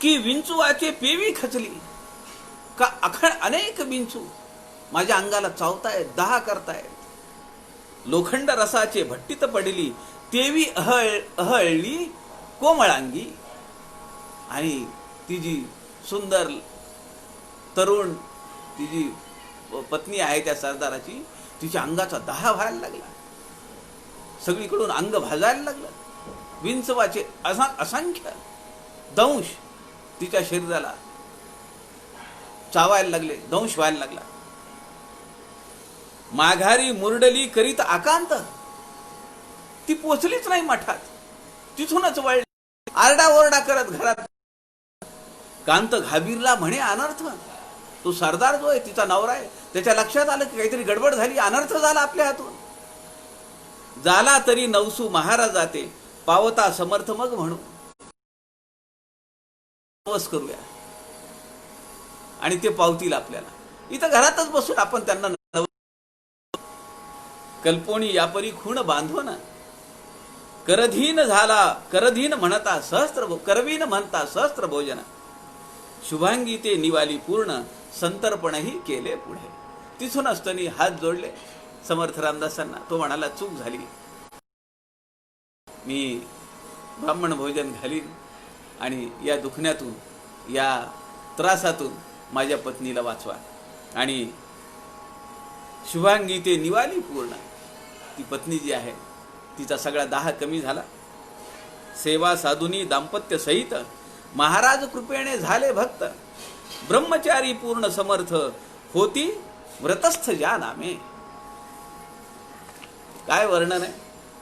की विंचूवाचे पेवी खचली का अनेक विंचू माझ्या अंगाला चावतायत, दाह करतायत. लोखंड रसाचे भट्टीत पडली तेवी अहळली कोमळांगी. आणि ती जी सुंदर तरुण ती जी पत्नी आहे त्या सरदाराची, तिच्या अंगाचा दाह व्हायला लागला, सगळीकडून अंग भाजायला लागलं. विंचवाचे असंख्य दंश तिच्या शरीराला चावायला लागले, दंश व्हायला लागला. माघारी मुरडली करीत आकांत. ती पोचलीच नाही मठात, तिथूनच वळली. आरडाओरडा करत घरात. कांत घाबीरला म्हणे अनर्थ. तो सरदार जो आहे तिचा नवरा आहे, त्याच्या लक्षात आलं की काहीतरी गडबड झाली, अनर्थ झाला आपल्या हातून. झाला तरी नवसू महाराजाते पावता समर्थ मग म्हणू. नवस करूया आणि ते पावतील आपल्याला. इथं घरातच बसून आपण त्यांना कल्पोणी यापरी खूण बांधवना. करधीन झाला करधीन म्हणता सहस्त्र करवीन म्हणता सहस्त्र भोजन. शुभांगी ते निवाली पूर्ण संतर्पणही केले पुढे. तिथूनच त्यांनी हात जोडले समर्थ रामदासांना. तो म्हणाला चूक झाली, मी ब्राह्मण भोजन घालीन आणि या दुखण्यातून या त्रासातून माझ्या पत्नीला वाचवा. आणि शुभांगी ते निवाली पूर्ण, ती पत्नी जी आहे तिचा सगळा दाह कमी झाला. सेवा साधुनी दाम्पत्य सहित महाराज कृपेने झाले भक्त. ब्रह्मचारी पूर्ण समर्थ होती व्रतस्थ ज्या नामे. काय वर्णन आहे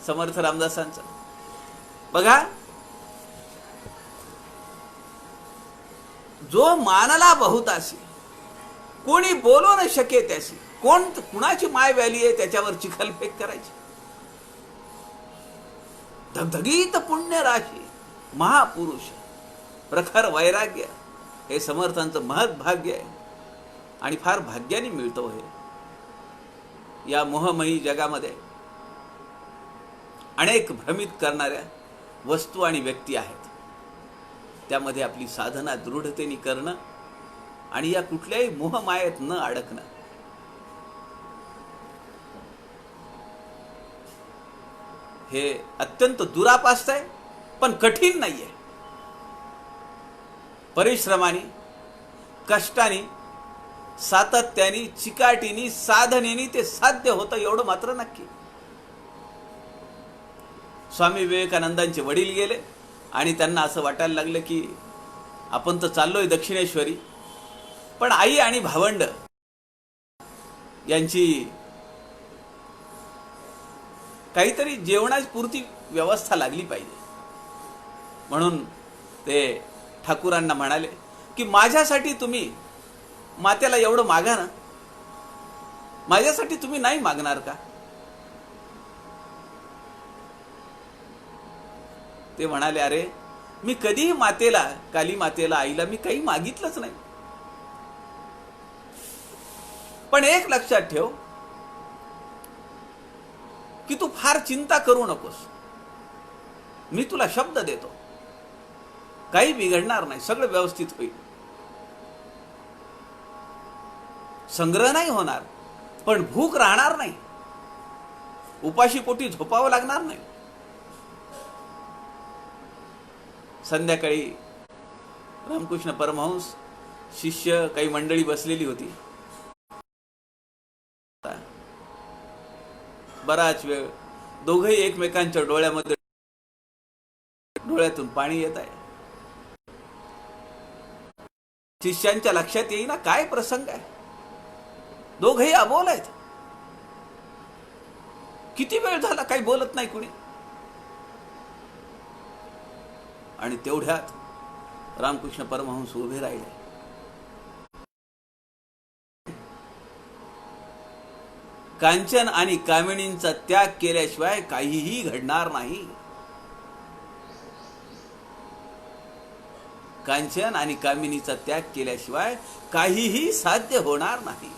समर्थ रामदासांचं बघा. जो मानला बहुतासी कोणी बोलू न शके त्याशी. कुणाची माय व्याली आहे त्याच्यावर चिखलफेक करायची. धगधगीत पुण्य राशी महापुरुष प्रखर वैराग्य हे समर्थांचं महत् भाग्य आहे. आणि फार भाग्याने मिळतो हे. या मोहमयी जगामध्ये अनेक भ्रमित करणाऱ्या वस्तू आणि व्यक्ती आहेत. त्यामध्ये आपली साधना दृढतेने करणं आणि या कुठल्याही मोहमायेत न अडकणं हे अत्यंत दुरापास्त आहे, पण कठीण नाहीये. परिश्रमाने, कष्टाने, सातत्याने, चिकाटीने, साधनेने ते साध्य होतं एवढं मात्र नक्की. स्वामी विवेकानंदांचे वडील गेले आणि त्यांना असं वाटायला लागलं की आपण तर चाललोय दक्षिणेश्वरी, पण आई आणि भावंड यांची काहीतरी जेवणापुरती व्यवस्था लागली पाहिजे. म्हणून ते ठाकूरांना म्हणाले की माझ्यासाठी तुम्ही मातेला एवढं मागा ना, माझ्यासाठी तुम्ही नाही मागणार का? ते म्हणाले अरे मी कधीही मातेला, काली मातेला, आईला मी काही मागितलंच नाही. पण एक लक्षात ठेव की तू फार चिंता करू नकोस. मी तुला शब्द देतो, काही बिघडणार नाही, सगळं व्यवस्थित होईल. संग्रह नाही होणार, पण भूक राहणार नाही, उपाशी पोटी झोपावं लागणार नाही. संध्याकाळी रामकृष्ण परमहंस शिष्य काही मंडळी बसलेली होती. बराच वेळ दोघंही एकमेकांच्या डोळ्यातून पाणी येत आहे. शिष्यांच्या लक्षात येईना काय प्रसंग आहे. दोघंही अबोल आहेत. किती वेळ झाला काही बोलत नाही कुणी. आणि तेवढ्यात रामकृष्ण परमहंस उभे राहिले. कांचन आणि कामिणींचा त्याग केल्याशिवाय काहीही घडणार नाही. कांचन आणि कामिनीचा त्याग केल्याशिवाय काहीही साध्य होणार नाही.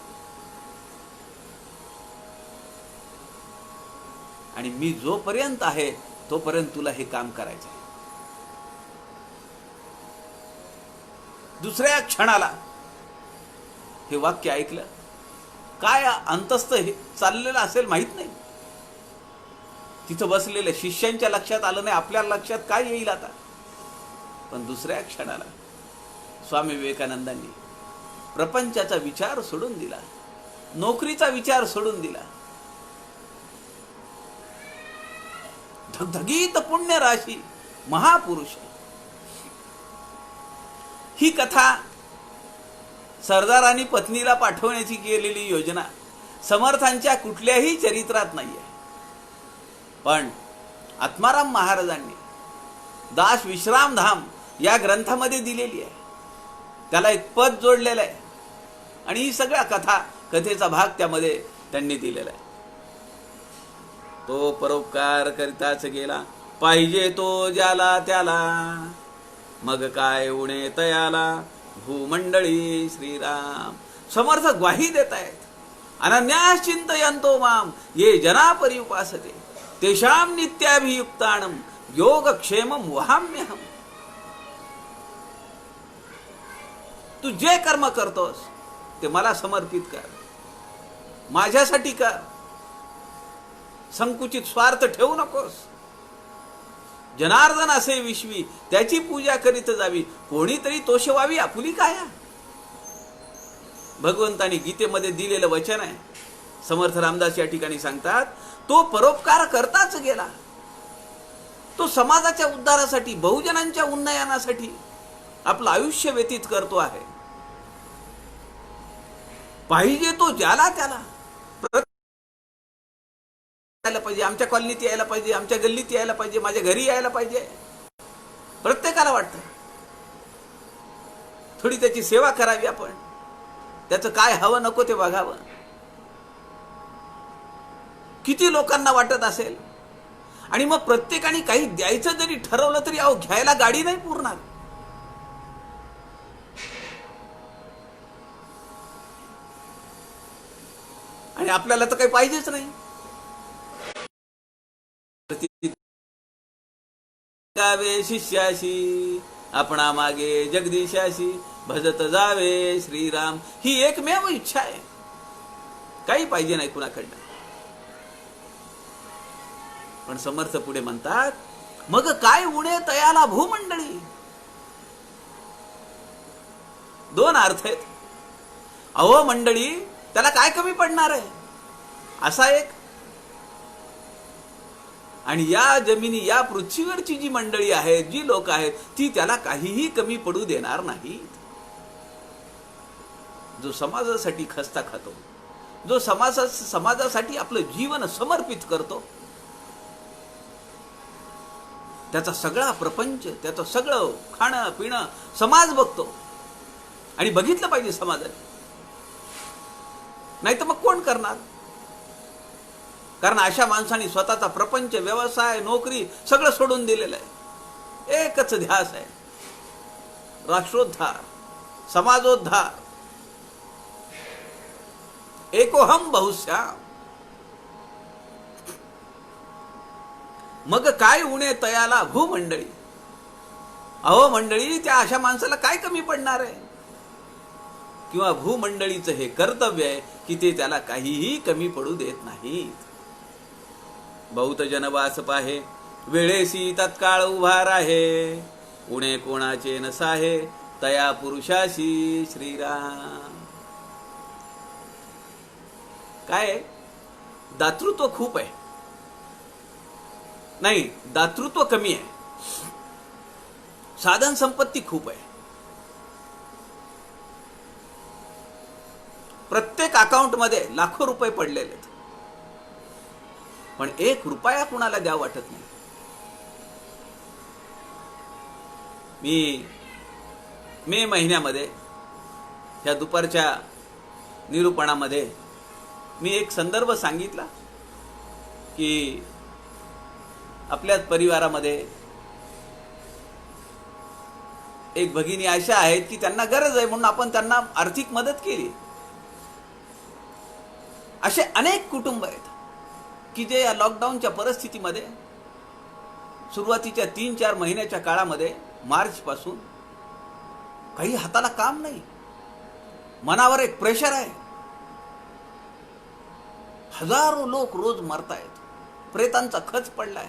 आणि मी जोपर्यंत आहे तोपर्यंत तुला हे काम करायचं आहे. दुसऱ्या क्षणाला हे वाक्य ऐकलं. काय अंतस्थ हे चाललेलं असेल माहित नाही. तिथं बसलेल्या शिष्यांच्या लक्षात आलं नाही. आपल्या लक्षात काय येईल आता. पण दुसऱ्या क्षणाला स्वामी विवेकानंदांनी प्रपंचाचा विचार सोडून दिला. नोकरीचा विचार सोडून दिला. धगधगीत पुण्य राशी महापुरुष. ही कथा सरदारांनी पत्नीला पाठवण्याची केलेली योजना समर्थांच्या कुठल्याही चरित्रात नाहीये. पण आत्माराम महाराजांनी दास विश्रामधाम या ग्रंथामध्ये दिलेली आहे. त्याला एक पद जोडलेलं आहे. आणि ही सगळ्या कथेचा भाग त्यामध्ये त्यांनी दिलेला आहे. तो परोपकार करिताच गेला, पाहिजे तो ज्याला त्याला, मग काय उणे तयाला, भूमंडळी श्रीराम. समर्थ ग्वाही देत आहेत. अनन्यास चिंतयन्तो माम ये जना पर्युपासते तेषां नित्याभियुक्तानम योगक्षेमं वहाम्यहम. तू जे कर्म करतोस ते मला समर्पित कर, माझ्यासाठी कर. संकुचित स्वार्थ ठेवू नकोस. जनार्दन असे विश्वी त्याची पूजा करीत जावी, कोणीतरी तोषवावी आपुली काया. भगवंतानी गीतेमध्ये दिलेलं वचन आहे. समर्थ रामदास या ठिकाणी सांगतात, तो परोपकार करताच गेला. तो समाजाच्या उद्धारासाठी, बहुजनांच्या उन्नयनासाठी आपलं आयुष्य व्यतीत करतो आहे. पाहिजे तो ज्याला त्याला यायला पाहिजे, आमच्या कॉलनीत यायला पाहिजे, आमच्या गल्लीत यायला पाहिजे, माझ्या घरी यायला पाहिजे. प्रत्येकाला वाटतं थोडी त्याची सेवा करावी आपण, त्याचं काय हवं नको ते बघावं. किती लोकांना वाटत असेल. आणि मग प्रत्येकाने काही द्यायचं जरी ठरवलं तरी अहो घ्यायला गाडी नाही पुरणार. आणि आपल्याला तर काही पाहिजेच नाही. गावे शिष्याशी आपणा मागे जगदीशाशी भजत जावे श्रीराम. ही एकमेव इच्छा आहे. काही पाहिजे नाही कुणाकडनं. पण समर्थ पुढे म्हणतात, मग काय उणे तयाला भूमंडळी. दोन अर्थ आहेत. अहो मंडळी, त्याला काय कमी पडणार आहे असा एक. आणि या जमिनी, या पृथ्वीवरची जी मंडळी आहेत, जी लोक आहेत, ती त्याला काहीही कमी पडू देणार नाहीत. जो समाजासाठी खस्ता खातो, जो समाजासाठी आपलं जीवन समर्पित करतो, त्याचा सगळा प्रपंच, त्याचं सगळं खाणं पिणं समाज बघतो. आणि बघितलं पाहिजे समाजाने. नाही तर मग कोण करणार. कारण अशा माणसाने स्वतःचा प्रपंच, व्यवसाय, नोकरी सगळं सोडून दिलेलं आहे. एकच ध्यास आहे, राष्ट्रोद्धार, समाजोद्धार. एकोहम बहुश्याम. मग काय उणे तयाला भूमंडळी. अहो मंडळी, त्या अशा माणसाला काय कमी पडणार आहे. किंवा भूमंडळीचं हे कर्तव्य आहे की ते त्याला काहीही कमी पडू देत नाहीत. बहुत जनवास पाहे वेळेसी तत्काळ उभा राहे, उणे कोणाचे नसाहे तया पुरुषाशी श्रीराम. काय आहे? दातृत्व खूप आहे, नाही दातृत्व कमी आहे. साधन संपत्ती खूप आहे. प्रत्येक अकाउंट मध्ये लाखो रुपये पडलेले आहेत, पण 1 रुपया कुणाला द्यावा वाटत नाही. मी मे महिन्यामध्ये या दुपारच्या निरूपणामध्ये मी एक संदर्भ सांगितला की आपल्याच परिवारामध्ये एक भगिनी अशा आहेत की त्यांना गरज आहे म्हणून आपण त्यांना आर्थिक मदत केली. असे अनेक कुटुंब आहेत की जे या लॉकडाऊनच्या परिस्थितीमध्ये सुरुवातीच्या 3-4 महिन्याच्या काळामध्ये मार्च पासून काही हाताला काम नाही, मनावर एक प्रेशर आहे. हजारो लोक रोज मरतायत, प्रेतांचा खच पडलाय.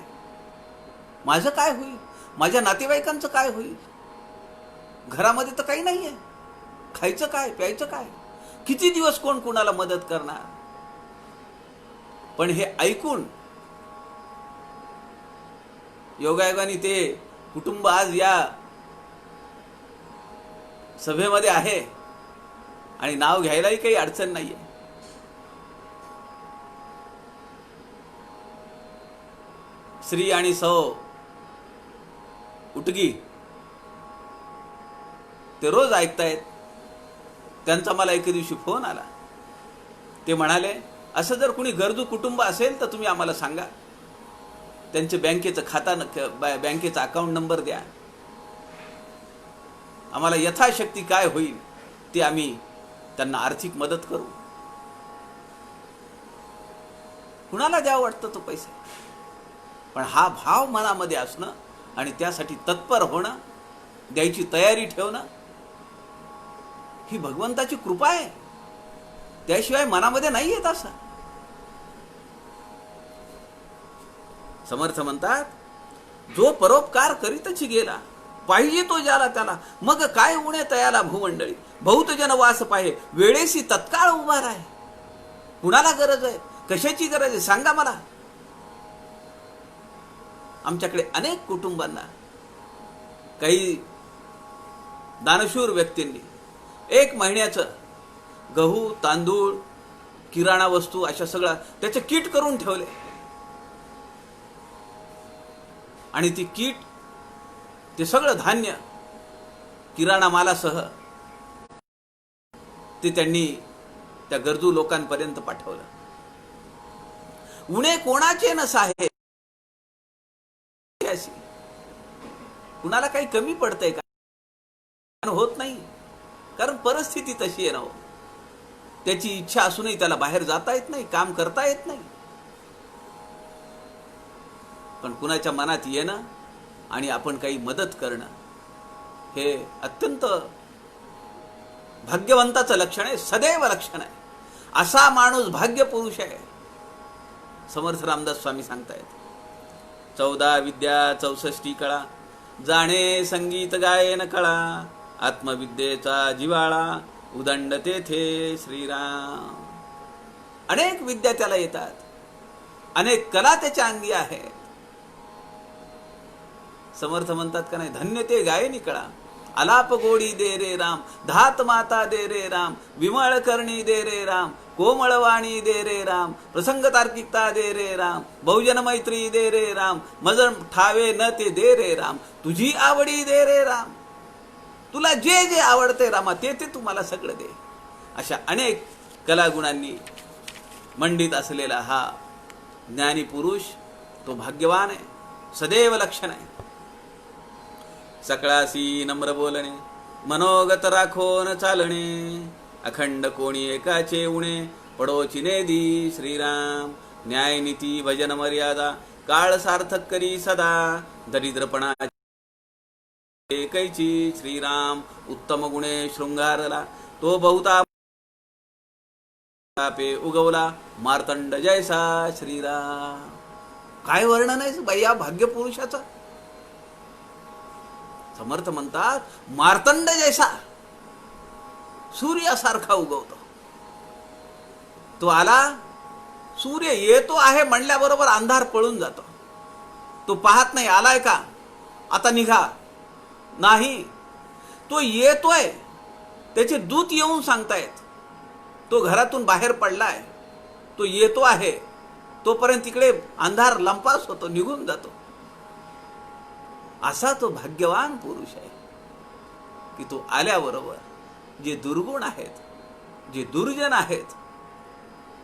माझं काय होईल, माझ्या नातेवाईकांचं काय होईल, घरामध्ये तर काही नाहीये, खायचं काय, प्यायचं काय, किती दिवस कोण कुणाला मदत करणार. पण हे ऐकून योगायोगाने ते कुटुंब आज या सभेमध्ये आहे आणि नाव घ्यायलाही काही अडचण नाहीये. श्री आणि सौ उटगी ते रोज ऐकतायत. त्यांचा मला एके दिवशी फोन आला. ते म्हणाले, असं जर कुणी गरजू कुटुंब असेल तर तुम्ही आम्हाला सांगा, त्यांचे बँकेचं खाता, बँकेचा अकाउंट नंबर द्या, आम्हाला यथाशक्ती काय होईल ते आम्ही त्यांना आर्थिक मदत करू. कुणाला द्यावं वाटतं तो पैसे, पण हा भाव मनामध्ये असणं आणि त्यासाठी तत्पर होणं, द्यायची तयारी ठेवणं, ही भगवंताची कृपा आहे. त्याशिवाय मनामध्ये नाही येत असं. समर्थ म्हणतात, जो परोपकार करीतची गेला, पाहिजे तो ज्याला त्याला, मग काय उणे तयाला भूमंडळी, बहुत जन वास पाहे, वेळेसी तत्काळ उभा राहे. कुणाला गरज आहे, कशाची गरज आहे सांगा मला. आमच्याकडे अनेक कुटुंबांना काही दानशूर व्यक्तींनी 1 महिन्याचं गहू, तांदूळ, किराणा वस्तू अशा सगळं त्याचे किट करून ठेवले आणि ती किट, ते सगळं धान्य किराणा मालासह ते त्यांनी त्या गरजू लोकांपर्यंत पाठवलं. उणे कोणाचे नसाहे, कुणाला काही कमी पडतंय का? होत नाही, कारण परिस्थिती तशी आहे ना. त्याची इच्छा असूनही त्याला बाहेर जाता येत नाही, काम करता येत नाही. पण कुणाच्या मनात येणं आणि आपण काही मदत करणं हे अत्यंत भाग्यवंताचं लक्षण आहे, सदैव लक्षण आहे. असा माणूस भाग्य पुरुष आहे. समर्थ रामदास स्वामी सांगतायत, 14 विद्या 64 कळा, जाणे संगीत गायन कळा, आत्मविद्येचा जिवाळा, उदंड तेथे श्रीराम. अनेक विद्या त्याला येतात, अनेक कला त्याच्या अंगी आहेत. समर्थ म्हणतात का नाही, धन्य ते गायनी कळा, आलाप गोडी दे रे राम, धात माता दे रे राम, विमळ करणी दे रे राम, कोमळवाणी दे रे राम, प्रसंग तार्किकता दे रे राम, बहुजन मैत्री दे रे राम, मज ठावे न ते दे रे राम, तुझी आवडी दे रे राम, तुला जे जे आवडते रामा ते ते तुम्हाला सगळं दे. अशा अनेक कलागुणांनी मंडित असलेला हा ज्ञानी पुरुष तो भाग्यवान आहे, सदैव लक्षण आहे. सकळासी नम्र बोलणे, मनोगत राखोन चालणे, अखंड कोणी एकाचे उणे, पडोची नेदी श्रीराम. न्याय नीती भजन मर्यादा, काळ सार्थक करी सदा, दरिद्रपणा एकैची श्रीराम. उत्तम गुणे शृंगारला, तो बहुता उगवला, मार्तंड जैसा श्रीराम. काय वर्णन आहे बाई या भाग्य पुरुषाचं. समर्थ म्हणतात मार्तंड जैसा सूर्यासारखा उगवतो. तो आला, सूर्य येतो आहे म्हणल्याबरोबर अंधार पळून जातो. तो पाहत नाही आलाय का, आता निघा, नाही, तो येतोय. त्याचे दूत येऊन सांगतायत तो घरातून बाहेर पडलाय, तो येतो आहे. तोपर्यंत तिकडे अंधार लंपास होतो, निघून जातो. असा तो भाग्यवान पुरुष आहे की तो आल्याबरोबर जे दुर्गुण आहेत, जे दुर्जन आहेत,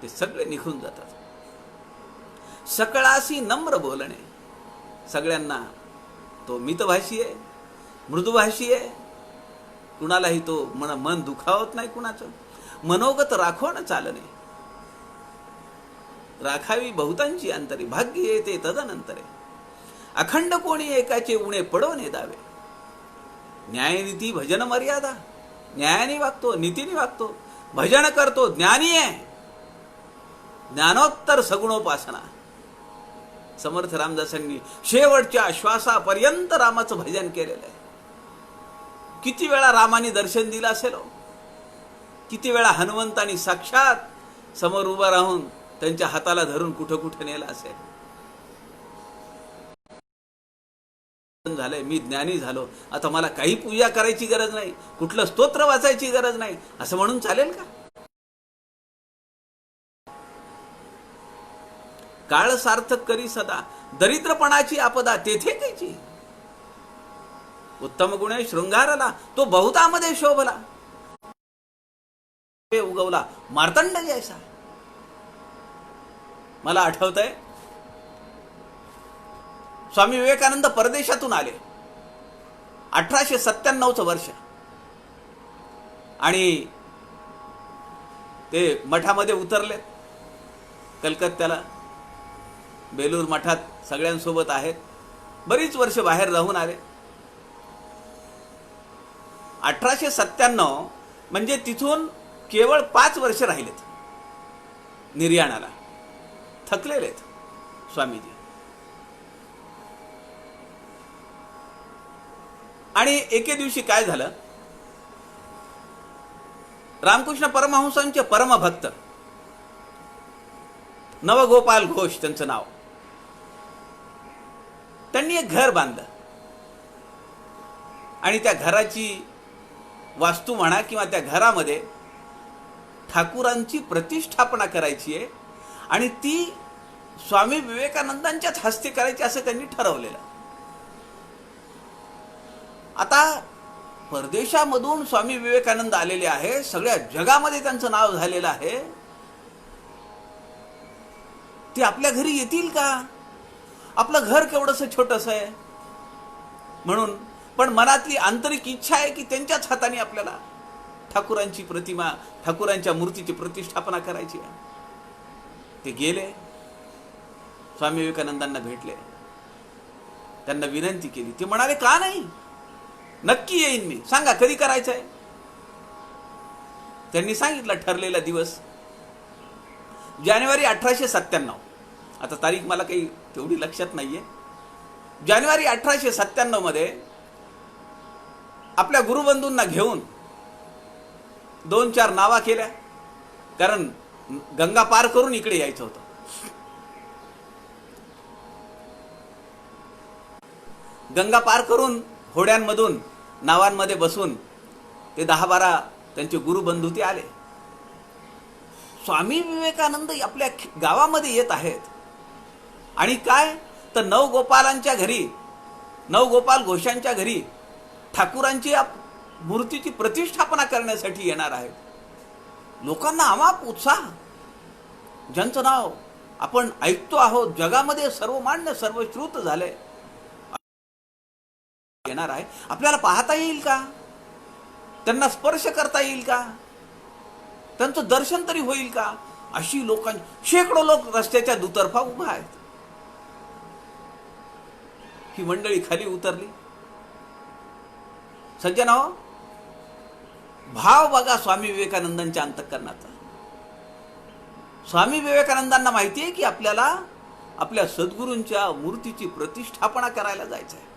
ते सगळे निघून जातात. सकळासी नम्र बोलणे, सगळ्यांना तो मितभाषी आहे, मृदुभाषी आहे. कुणालाही तो मन दुखावत नाही कुणाचं. मनोगत राखोण चालणे, राखावी बहुतांची अंतरे, भाग्य येते तदनंतरे. अखंड कोणी एकाचे उणे पडवणे दावे. न्यायनीती भजन मर्यादा, न्यायाने वागतो, नीतीने वागतो, भजन करतो, ज्ञानी आहे, ज्ञानोत्तर सगुणोपासना. समर्थ रामदासांनी शेवटच्या श्वासापर्यंत रामाचं भजन केलेलं आहे. किती वेळा रामाने दर्शन दिलं असेल, किती वेळा हनुमंतानी साक्षात समोर उभा राहून त्यांच्या हाताला धरून कुठं कुठं नेलं असेल. झालंय, मी ज्ञानी झालो, आता मला काही पूजा करायची गरज नाही, कुठलं स्तोत्र वाचायची गरज नाही, असं म्हणून चालेल का? काळ सार्थक करी सदा, दरिद्रपणाची आपदा तेथे कैची. उत्तम गुणे शृंगारला, तो बहुतामध्ये शोभला, उगवला मार्तंड जैसा. मला आठवतंय, स्वामी विवेकानंद परदेशातून आले, 1897चं वर्ष, आणि ते मठामध्ये उतरले कलकत्त्याला. बेलूर मठात सगळ्यांसोबत आहेत, बरीच वर्ष बाहेर राहून आले. 1897 म्हणजे तिथून केवळ 5 वर्ष राहिलेत निर्याणाला. थकलेलेत स्वामीजी. आणि एके दिवशी काय झालं, रामकृष्ण परमहंसांचे परमभक्त नवगोपाल घोष त्यांचं नाव, त्यांनी एक घर बांधलं. आणि त्या घराची वास्तू म्हणा किंवा त्या घरामध्ये ठाकूरांची प्रतिष्ठापना करायची आहे, आणि ती स्वामी विवेकानंदांच्याच हस्ते करायची असं त्यांनी ठरवलेलं. आता परदेशामधून स्वामी विवेकानंद आलेले आहे, सगळ्या जगामध्ये त्यांचं नाव झालेलं आहे. ते आपल्या घरी येतील का? आपलं घर केवढंसं छोटंसं आहे म्हणून, पण मनातली आंतरिक इच्छा आहे की त्यांच्याच हाताने आपल्याला ठाकूरांची प्रतिमा, ठाकूरांच्या मूर्तीची प्रतिष्ठापना करायची आहे. ते गेले, स्वामी विवेकानंदांना भेटले, त्यांना विनंती केली. ते म्हणाले, का नाही, नक्की येईन मी, सांगा कधी करायचं आहे. त्यांनी सांगितलं ठरलेला दिवस जानेवारी 1897. आता तारीख मला काही तेवढी लक्षात नाहीये. जानेवारी 1897 मध्ये आपल्या गुरुबंधूंना घेऊन 2-4 नावा केल्या, कारण गंगा पार करून इकडे यायचं होतं. गंगा पार करून होड्यांमधून नावांमध्ये बसून ते 10-12 त्यांचे गुरुबंधू ते आले. स्वामी विवेकानंद आपल्या गावामध्ये येत आहेत, आणि काय तर नवगोपालांच्या घरी, नवगोपाल घोषांच्या घरी ठाकूरांची मूर्तीची प्रतिष्ठापना करण्यासाठी येणार आहेत. लोकांना अमाप उत्साह, ज्यांचं नाव आपण ऐकतो आहोत, जगामध्ये सर्वमान्य सर्वश्रुत झाले, येणार आहे. आपल्याला पाहता येईल का? त्यांना स्पर्श करता येईल का? त्यांचं दर्शन तरी होईल का? अशी लोकांची शेकडो लोक रस्त्याच्या दुतर्फा उभा आहेत. ही मंडळी खाली उतरली. सज्जनो, भाव बघा स्वामी विवेकानंदांच्या अंतःकरणाचा. स्वामी विवेकानंदांना माहिती आहे की आपल्याला आपल्या सद्गुरूंच्या मूर्तीची प्रतिष्ठापना करायला जायचं आहे.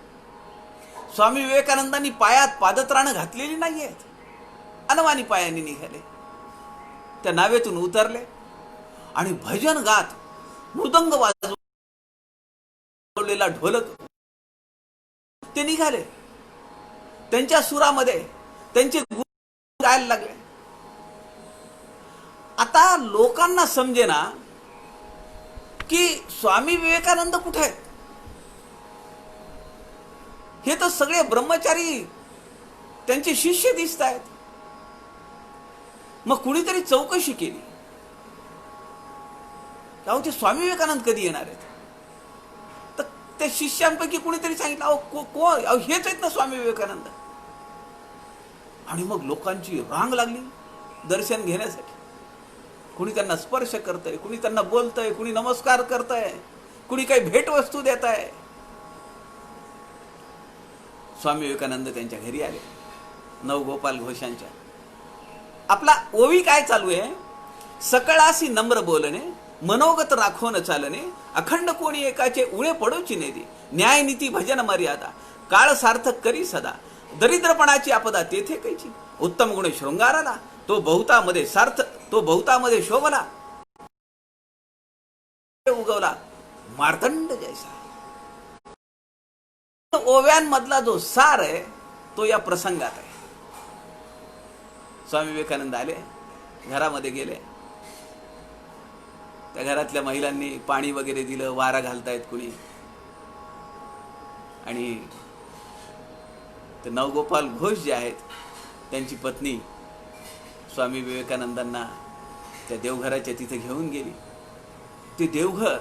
स्वामी विवेकानंदांनी पायात पादत्राणं घातलेली नाही आहेत, अनवाणी पायाने निघाले, त्या नावेतून उतरले आणि भजन गात मृदंग वाजवलेला ढोलक ते निघाले. त्यांच्या सुरामध्ये त्यांचे गुण गायला लागले. आता लोकांना समजेना की स्वामी विवेकानंद कुठे आहेत. हे तर सगळे ब्रह्मचारी त्यांचे शिष्य दिसत आहेत. मग कुणीतरी चौकशी केली, अहो ते स्वामी विवेकानंद कधी येणार आहेत. तर त्या शिष्यांपैकी कुणीतरी सांगितलं, अहो कोण, अहो हेच आहेत ना स्वामी विवेकानंद. आणि मग लोकांची रांग लागली दर्शन घेण्यासाठी. कुणी त्यांना स्पर्श करतंय, कुणी त्यांना बोलतंय, कुणी नमस्कार करतंय, कुणी काही भेटवस्तू देत आहे. स्वामी विवेकानंद त्यांच्या घरी आले, नवगोपाल घोषांच्या. आपला ओवी काय चालू आहे, सकळासी नम्र बोलणे, मनोगत राखोन चालणे, अखंड कोणी एकाचे उळे पडोची नेदी, न्यायनीती भजन मर्यादा, काळ सार्थक करी सदा, दरिद्रपणाची आपदा तेथे कैची, उत्तम गुण शृंगाराला, तो बहुतामध्ये शोभला, उगवला मार्तंड जैसा. ओव्यांमधला जो सार आहे तो या प्रसंगात आहे. स्वामी विवेकानंद आले, घरामध्ये गेले. त्या घरातल्या महिलांनी पाणी वगैरे दिलं, वारा घालतायत कुणी. आणि ते नवगोपाल घोष जे आहेत त्यांची पत्नी स्वामी विवेकानंदांना त्या देवघराच्या तिथे घेऊन गेली. ते देवघर,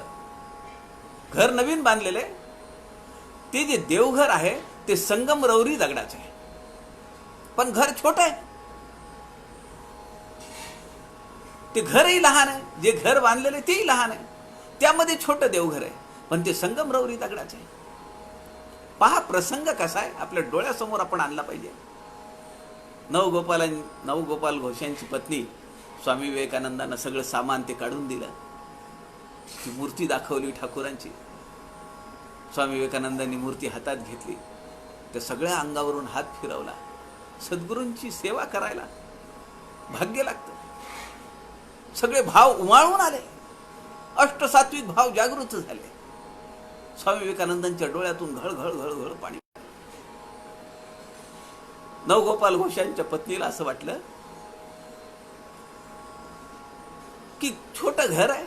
घर नवीन बांधलेले, ते जे देवघर आहे ते संगमरवरी दगडाचे आहे, पण घर छोटं आहे. ते घरही लहान आहे, जे घर बांधलेले तेही लहान आहे. त्यामध्ये छोटं देवघर आहे, पण ते संगमरवरी दगडाचे आहे. पहा प्रसंग कसा आहे, आपल्या डोळ्यासमोर आपण आणला पाहिजे. नवगोपाल घोषांची पत्नी स्वामी विवेकानंदांना सगळं सामान ते काढून दिलं. ती मूर्ती दाखवली ठाकूरांची. स्वामी विवेकानंदांनी मूर्ती हातात घेतली, त्या सगळ्या अंगावरून हात फिरवला. सद्गुरूंची सेवा करायला भाग्य लागतं. सगळे भाव उमाळून आले, अष्टसात्विक भाव जागृत झाले. स्वामी विवेकानंदांच्या डोळ्यातून घळ घळ घळ पाणी. नवगोपाल घोषांच्या पत्नीला असं वाटलं की छोटं घर आहे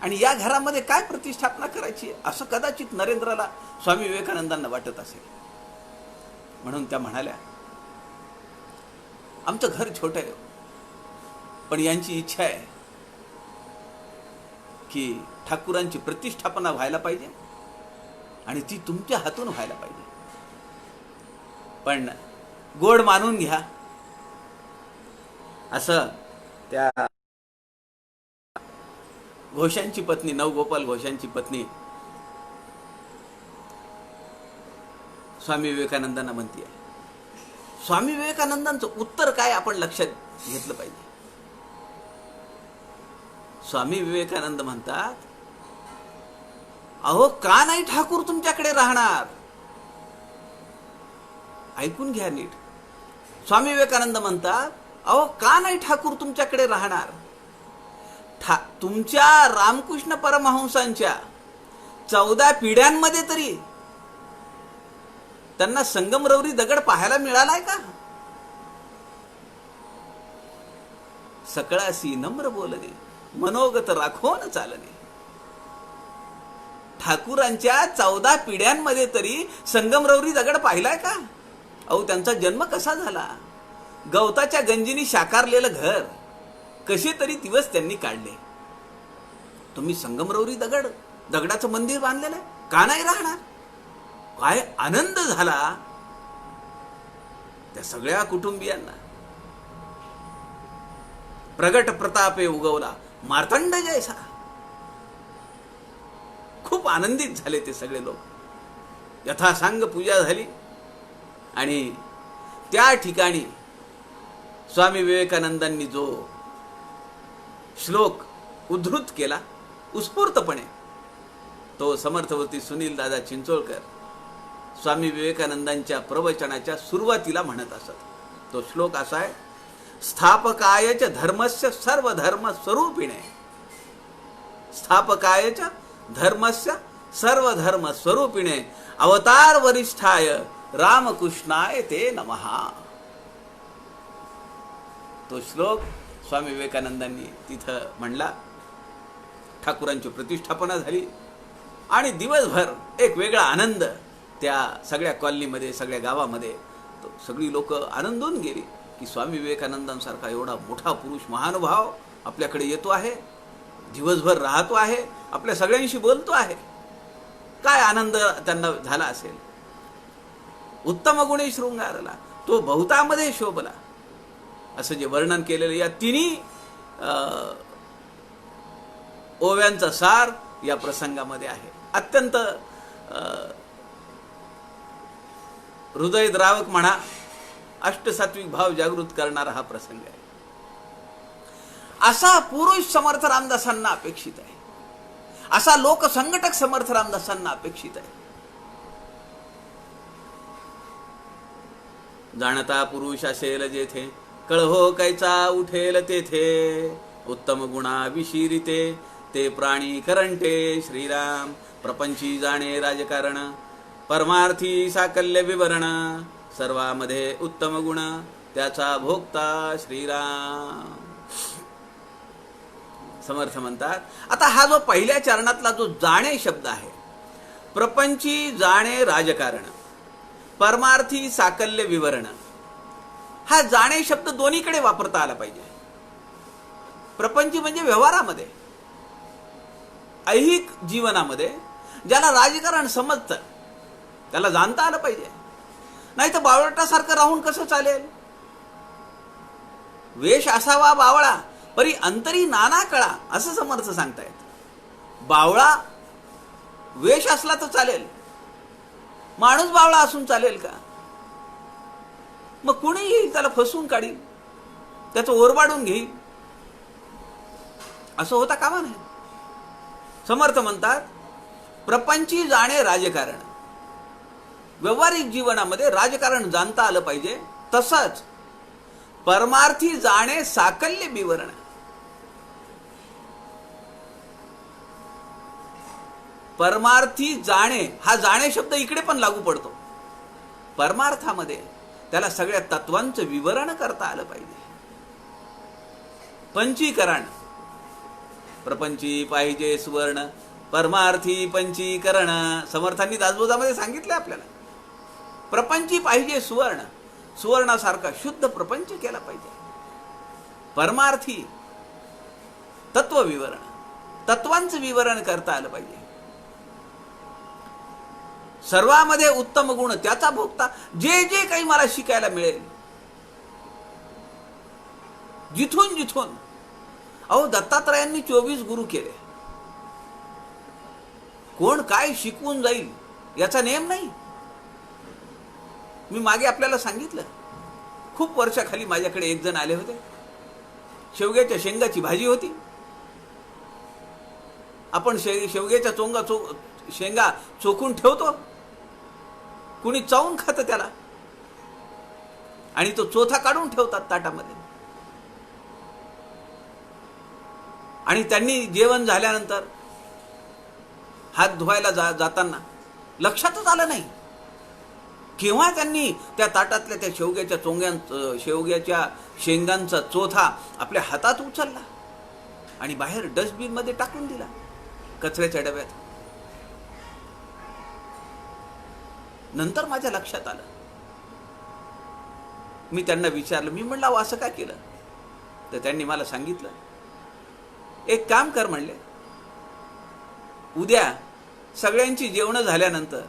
आणि या घरामध्ये काय प्रतिष्ठापना करायची, असं कदाचित नरेंद्राला स्वामी विवेकानंदांना वाटत असेल. म्हणून त्या म्हणाल्या, आमचं घर छोटं आहे, पण यांची इच्छा आहे की ठाकूरांची प्रतिष्ठापना व्हायला पाहिजे आणि ती तुमच्या हातून व्हायला पाहिजे. पण गोड मानून घ्या. असं त्या घोषांची पत्नी, नवगोपाल घोषांची पत्नी स्वामी विवेकानंदांना म्हणते. स्वामी विवेकानंदांचं उत्तर काय आपण लक्षात घेतलं पाहिजे. स्वामी विवेकानंद म्हणतात, अहो का नाही ठाकूर तुमच्याकडे राहणार. ऐकून घ्या नीट. स्वामी विवेकानंद म्हणतात, अहो का नाही ठाकूर तुमच्याकडे राहणार. तुमच्या रामकृष्ण परमहंसांच्या 14 पिढ्यांमध्ये तरी त्यांना संगमरवरी दगड पाहायला मिळालाय का. सकळासी नम्र बोलणे, मनोगत राखोन चालणे. ठाकूरांच्या 14 पिढ्यांमध्ये तरी संगमरवरी दगड पाहिलाय का. अहो त्यांचा जन्म कसा झाला. गवताच्या गंजीनी शाकारलेलं घर कसे तरी दिवस त्यांनी काढले. तुम्ही संगमरवरी दगडाचं मंदिर बांधलेलं आहे, का नाही राहणार. काय आनंद झाला त्या सगळ्या कुटुंबियांना. प्रगट प्रतापे उगवला मार्तंड जैसा. खूप आनंदित झाले ते सगळे लोक. यथासांग पूजा झाली आणि त्या ठिकाणी स्वामी विवेकानंदांनी जो श्लोक उद्धृत केला उत्स्फूर्तपणे, तो समर्थवर्ती सुनील दादा चिंचोळकर स्वामी विवेकानंदांच्या प्रवचनाच्या सुरुवातीला म्हणत असत. तो श्लोक असा आहे, स्थापकायच धर्मस्य सर्व धर्म स्वरूपिणे, स्थापकायच धर्मस्य सर्व धर्म स्वरूपिणे अवतार वरिष्ठाय रामकृष्णाय ते नमः. तो श्लोक स्वामी विवेकानंदांनी तिथं म्हणला. ठाकूरांची प्रतिष्ठापना झाली आणि दिवसभर एक वेगळा आनंद त्या सगळ्या कॉलनीमध्ये, सगळ्या गावामध्ये. तो सगळी लोक आनंदून गेली की स्वामी विवेकानंदांसारखा एवढा मोठा पुरुष, महानुभाव आपल्याकडे येतो आहे, दिवसभर राहतो आहे, आपल्या सगळ्यांशी बोलतो आहे. काय आनंद त्यांना झाला असेल. उत्तम गुणी शृंगारला, तो बहुतामध्ये शोभला, असं जे वर्णन केलेलं या तिन्ही ओव्यांचा सार या प्रसंगामध्ये आहे. अत्यंत हृदयद्रावक म्हणा, अष्टसात्विक भाव जागृत करणारा हा प्रसंग आहे. असा पुरुष समर्थ रामदासांना अपेक्षित आहे, असा लोकसंघटक समर्थ रामदासांना अपेक्षित आहे. जाणता पुरुष असेल जेथे, कळहो कैचा उठेल तेथे, उत्तम गुणा विशिरिते ते प्राणी करंटे श्रीराम. प्रपंची जाणे राजकारण, परमार्थी साकल्य विवरण, सर्वामध्ये उत्तम गुण त्याचा भोगता श्रीराम. समर्थ म्हणतात. आता हा जो पहिल्या चरणातला जो जाणे शब्द आहे, प्रपंची जाणे राजकारण, परमार्थी साकल्य विवरण, हा जाणे शब्द दोन्हीकडे वापरता आला पाहिजे. प्रपंची म्हणजे व्यवहारामध्ये, ऐहिक जीवनामध्ये ज्याला राजकारण समजतं त्याला जाणता आलं पाहिजे. नाही तर बावळटासारखं राहून कसं चालेल. वेश असावा बावळा परी अंतरी नाना कळा, असं समर्थ सांगतायत. बावळा वेश असला तर चालेल, माणूस बावळा असून चालेल का. मग कुणी येईल त्याला फसवून काढील, त्याचं ओरबाडून घेईल, असं होता कामा नये. समर्थ म्हणतात प्रपंची जाणे राजकारण, व्यवहारिक जीवनामध्ये राजकारण जाणता आलं पाहिजे. तसंच परमार्थी जाणे साकल्य विवरण, परमार्थी जाणे हा जाणे शब्द इकडे पण लागू पडतो. परमार्थामध्ये त्याला सगळ्या तत्वांचं विवरण करता आलं पाहिजे. पंचीकरण, प्रपंची पाहिजे सुवर्ण, परमार्थी पंचीकरण. समर्थांनी दासबोधामध्ये सांगितलं आपल्याला, प्रपंची पाहिजे सुवर्ण, सुवर्णासारखा शुद्ध प्रपंच केला पाहिजे. परमार्थी तत्व विवरण, तत्वांचं विवरण करता आलं पाहिजे. सर्वामध्ये उत्तम गुण त्याचा भोगता. जे जे काही मला शिकायला मिळेल, जिथून जिथून. अहो दत्तात्रयांनी 24 गुरु केले. कोण काय शिकवून जाईल याचा नेम नाही. मी मागे आपल्याला सांगितलं, खूप वर्षाखाली माझ्याकडे एक जण आले होते. शेवग्याच्या शेंगाची भाजी होती. आपण शेवग्याच्या शेंगा चोखून ठेवतो, कुणी चावून खातं त्याला, आणि तो चोथा काढून ठेवतात ताटामध्ये. आणि त्यांनी जेवण झाल्यानंतर हात धुवायला जाताना लक्षातच आलं नाही केव्हा त्यांनी त्या ताटातल्या त्या शेवग्याच्या शेंगांचा चोथा आपल्या हातात उचलला आणि बाहेर डस्टबिन मध्ये टाकून दिला, कचऱ्याच्या डब्यात. नंतर माझ्या लक्षात आलं. मी त्यांना विचारलं, मी म्हणलं असं का केलं. तर त्यांनी मला सांगितलं, एक काम कर म्हणले, उद्या सगळ्यांची जेवण झाल्यानंतर